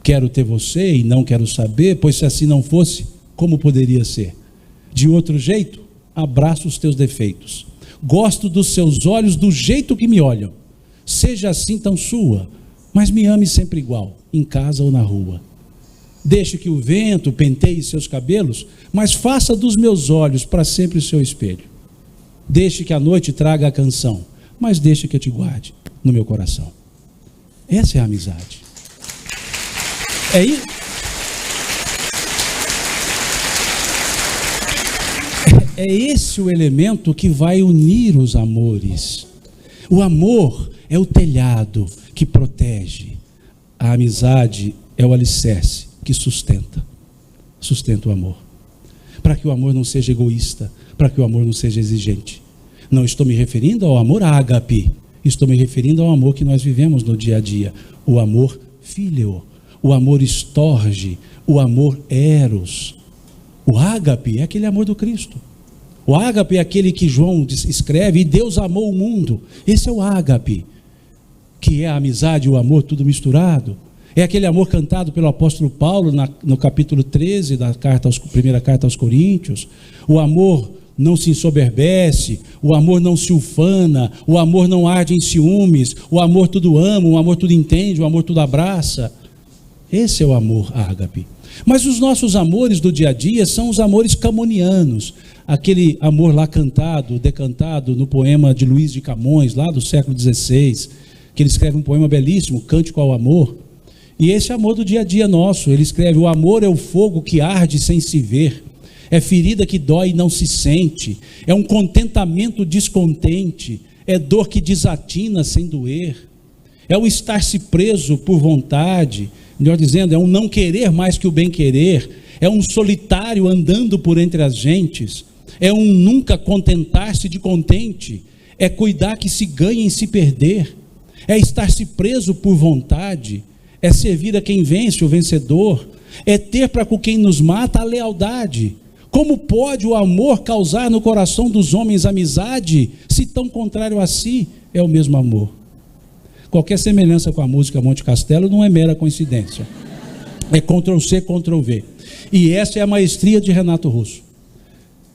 Quero ter você e não quero saber, pois se assim não fosse, como poderia ser? De outro jeito, abraço os teus defeitos. Gosto dos seus olhos do jeito que me olham. Seja assim tão sua, mas me ame sempre igual, em casa ou na rua. Deixe que o vento penteie seus cabelos, mas faça dos meus olhos para sempre o seu espelho. Deixe que a noite traga a canção, mas deixe que eu te guarde no meu coração. Essa é a amizade. É esse o elemento que vai unir os amores. O amor é o telhado que protege. A amizade é o alicerce que sustenta o amor. Para que o amor não seja egoísta, para que o amor não seja exigente. Não estou me referindo ao amor ágape, estou me referindo ao amor que nós vivemos no dia a dia. O amor filho, o amor estorge, o amor eros. O ágape é aquele amor do Cristo. O ágape é aquele que João escreve, e Deus amou o mundo. Esse é o ágape, que é a amizade e o amor tudo misturado. É aquele amor cantado pelo apóstolo Paulo no capítulo 13 da primeira carta aos Coríntios. O amor não se ensoberbece, o amor não se ufana, o amor não arde em ciúmes, o amor tudo ama, o amor tudo entende, o amor tudo abraça. Esse é o amor ágape. Mas os nossos amores do dia a dia são os amores camonianos. Aquele amor lá cantado, decantado no poema de Luís de Camões, lá do século XVI, que ele escreve um poema belíssimo, Cântico ao Amor. E esse amor do dia a dia nosso, ele escreve, o amor é o fogo que arde sem se ver, é ferida que dói e não se sente, é um contentamento descontente, é dor que desatina sem doer, é o estar-se preso por vontade, melhor dizendo, é um não querer mais que o bem querer, é um solitário andando por entre as gentes, é um nunca contentar-se de contente, é cuidar que se ganha em se perder, é estar-se preso por vontade, é servir a quem vence, o vencedor, é ter para com quem nos mata a lealdade. Como pode o amor causar no coração dos homens amizade, se tão contrário a si é o mesmo amor? Qualquer semelhança com a música Monte Castelo não é mera coincidência. É Ctrl+C, Ctrl+V. E essa é a maestria de Renato Russo.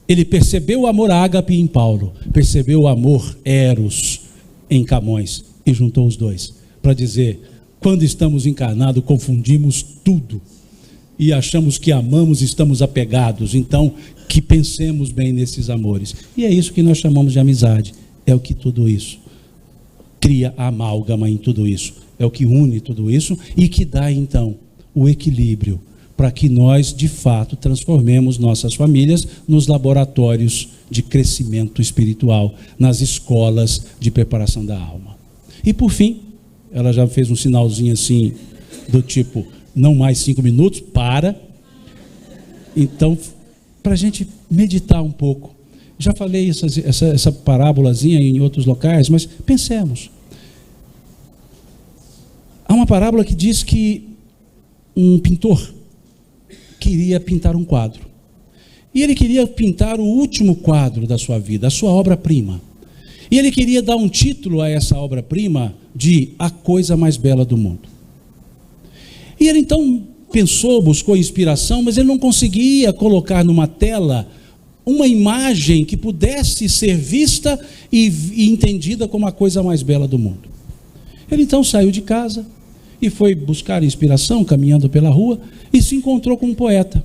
Ele percebeu o amor ágape em Paulo, percebeu o amor eros em Camões e juntou os dois para dizer: quando estamos encarnados confundimos tudo e achamos que amamos e estamos apegados, então que pensemos bem nesses amores. E é isso que nós chamamos de amizade, é o que tudo isso cria a amálgama em tudo isso, é o que une tudo isso e que dá então o equilíbrio para que nós de fato transformemos nossas famílias nos laboratórios de crescimento espiritual, nas escolas de preparação da alma. E por fim, ela já fez um sinalzinho assim, do tipo, não mais 5 minutos, para. Então, para a gente meditar um pouco, já falei essa parábolazinha em outros locais, mas pensemos. Há uma parábola que diz que um pintor queria pintar um quadro. E ele queria pintar o último quadro da sua vida, a sua obra-prima. E ele queria dar um título a essa obra-prima de A Coisa Mais Bela do Mundo. E ele então pensou, buscou inspiração, mas ele não conseguia colocar numa tela uma imagem que pudesse ser vista e entendida como a coisa mais bela do mundo. Ele então saiu de casa e foi buscar inspiração, caminhando pela rua, e se encontrou com um poeta.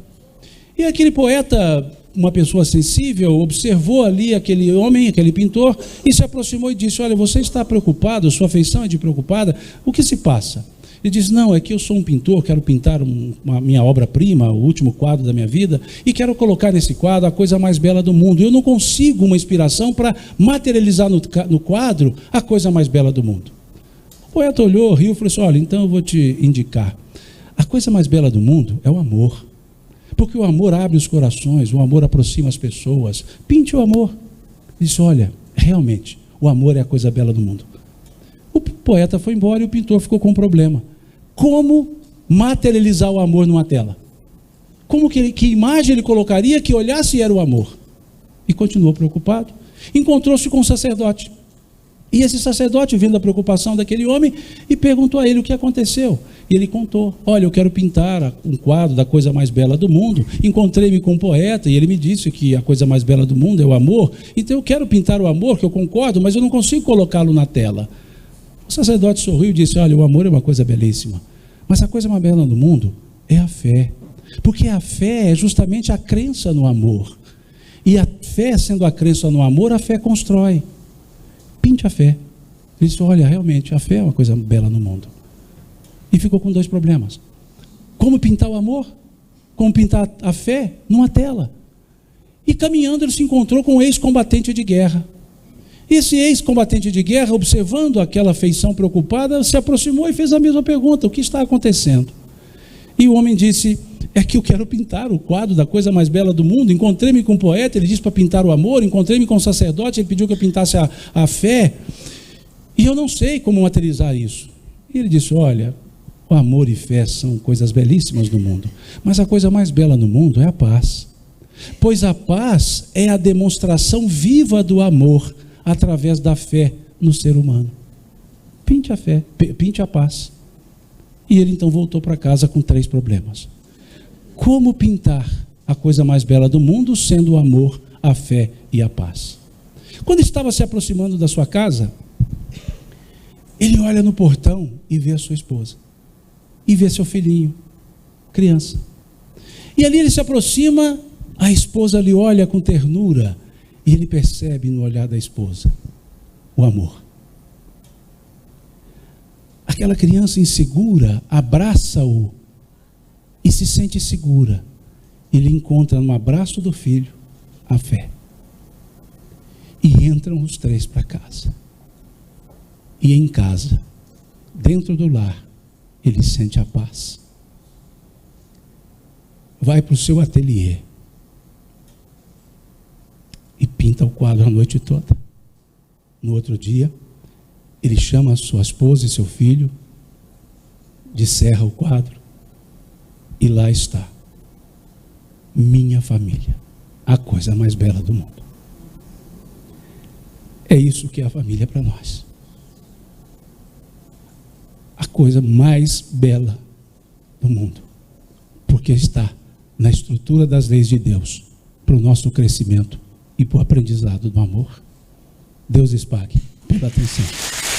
E aquele poeta, uma pessoa sensível, observou ali aquele homem, aquele pintor, e se aproximou e disse: olha, você está preocupado, sua feição é de preocupada, o que se passa? Ele diz: não, é que eu sou um pintor, quero pintar a minha obra-prima, o último quadro da minha vida, e quero colocar nesse quadro a coisa mais bela do mundo. Eu não consigo uma inspiração para materializar no quadro a coisa mais bela do mundo. O poeta olhou, riu e falou assim: olha, então eu vou te indicar. A coisa mais bela do mundo é o amor. Porque o amor abre os corações, o amor aproxima as pessoas. Pinte o amor. Ele disse: olha, realmente, o amor é a coisa bela do mundo. O poeta foi embora e o pintor ficou com um problema. Como materializar o amor numa tela? Que imagem ele colocaria que olhasse e era o amor? E continuou preocupado. Encontrou-se com um sacerdote. E esse sacerdote, vendo a preocupação daquele homem, e perguntou a ele o que aconteceu. E ele contou: olha, eu quero pintar um quadro da coisa mais bela do mundo. Encontrei-me com um poeta e ele me disse que a coisa mais bela do mundo é o amor. Então eu quero pintar o amor, que eu concordo, mas eu não consigo colocá-lo na tela. O sacerdote sorriu e disse: olha, o amor é uma coisa belíssima, mas a coisa mais bela do mundo é a fé. Porque a fé é justamente a crença no amor. E a fé, sendo a crença no amor, a fé constrói. Pinte a fé. Ele disse: olha, realmente, a fé é uma coisa bela no mundo. E ficou com 2 problemas. Como pintar o amor? Como pintar a fé numa tela? E caminhando ele se encontrou com um ex-combatente de guerra. E esse ex-combatente de guerra, observando aquela feição preocupada, se aproximou e fez a mesma pergunta: o que está acontecendo? E o homem disse: é que eu quero pintar o quadro da coisa mais bela do mundo. Encontrei-me com um poeta, ele disse para pintar o amor. Encontrei-me com um sacerdote, ele pediu que eu pintasse a fé. E eu não sei como materializar isso. E ele disse: olha, o amor e fé são coisas belíssimas no mundo, mas a coisa mais bela no mundo é a paz. Pois a paz é a demonstração viva do amor através da fé no ser humano. Pinte a fé, pinte a paz. E ele então voltou para casa com 3 problemas. Como pintar a coisa mais bela do mundo sendo o amor, a fé e a paz? Quando estava se aproximando da sua casa, ele olha no portão e vê a sua esposa. E vê seu filhinho, criança. E ali ele se aproxima, a esposa lhe olha com ternura, e ele percebe no olhar da esposa o amor. Aquela criança insegura abraça-o e se sente segura. Ele encontra no abraço do filho a fé. E entram os 3 para casa. E em casa, dentro do lar, ele sente a paz. vai para o seu ateliê e pinta o quadro a noite toda. No outro dia, ele chama a sua esposa e seu filho, descerra o quadro e lá está minha família, a coisa mais bela do mundo. É isso que é a família para nós. A coisa mais bela do mundo, porque está na estrutura das leis de Deus, para o nosso crescimento e para o aprendizado do amor. Deus lhes pague pela atenção.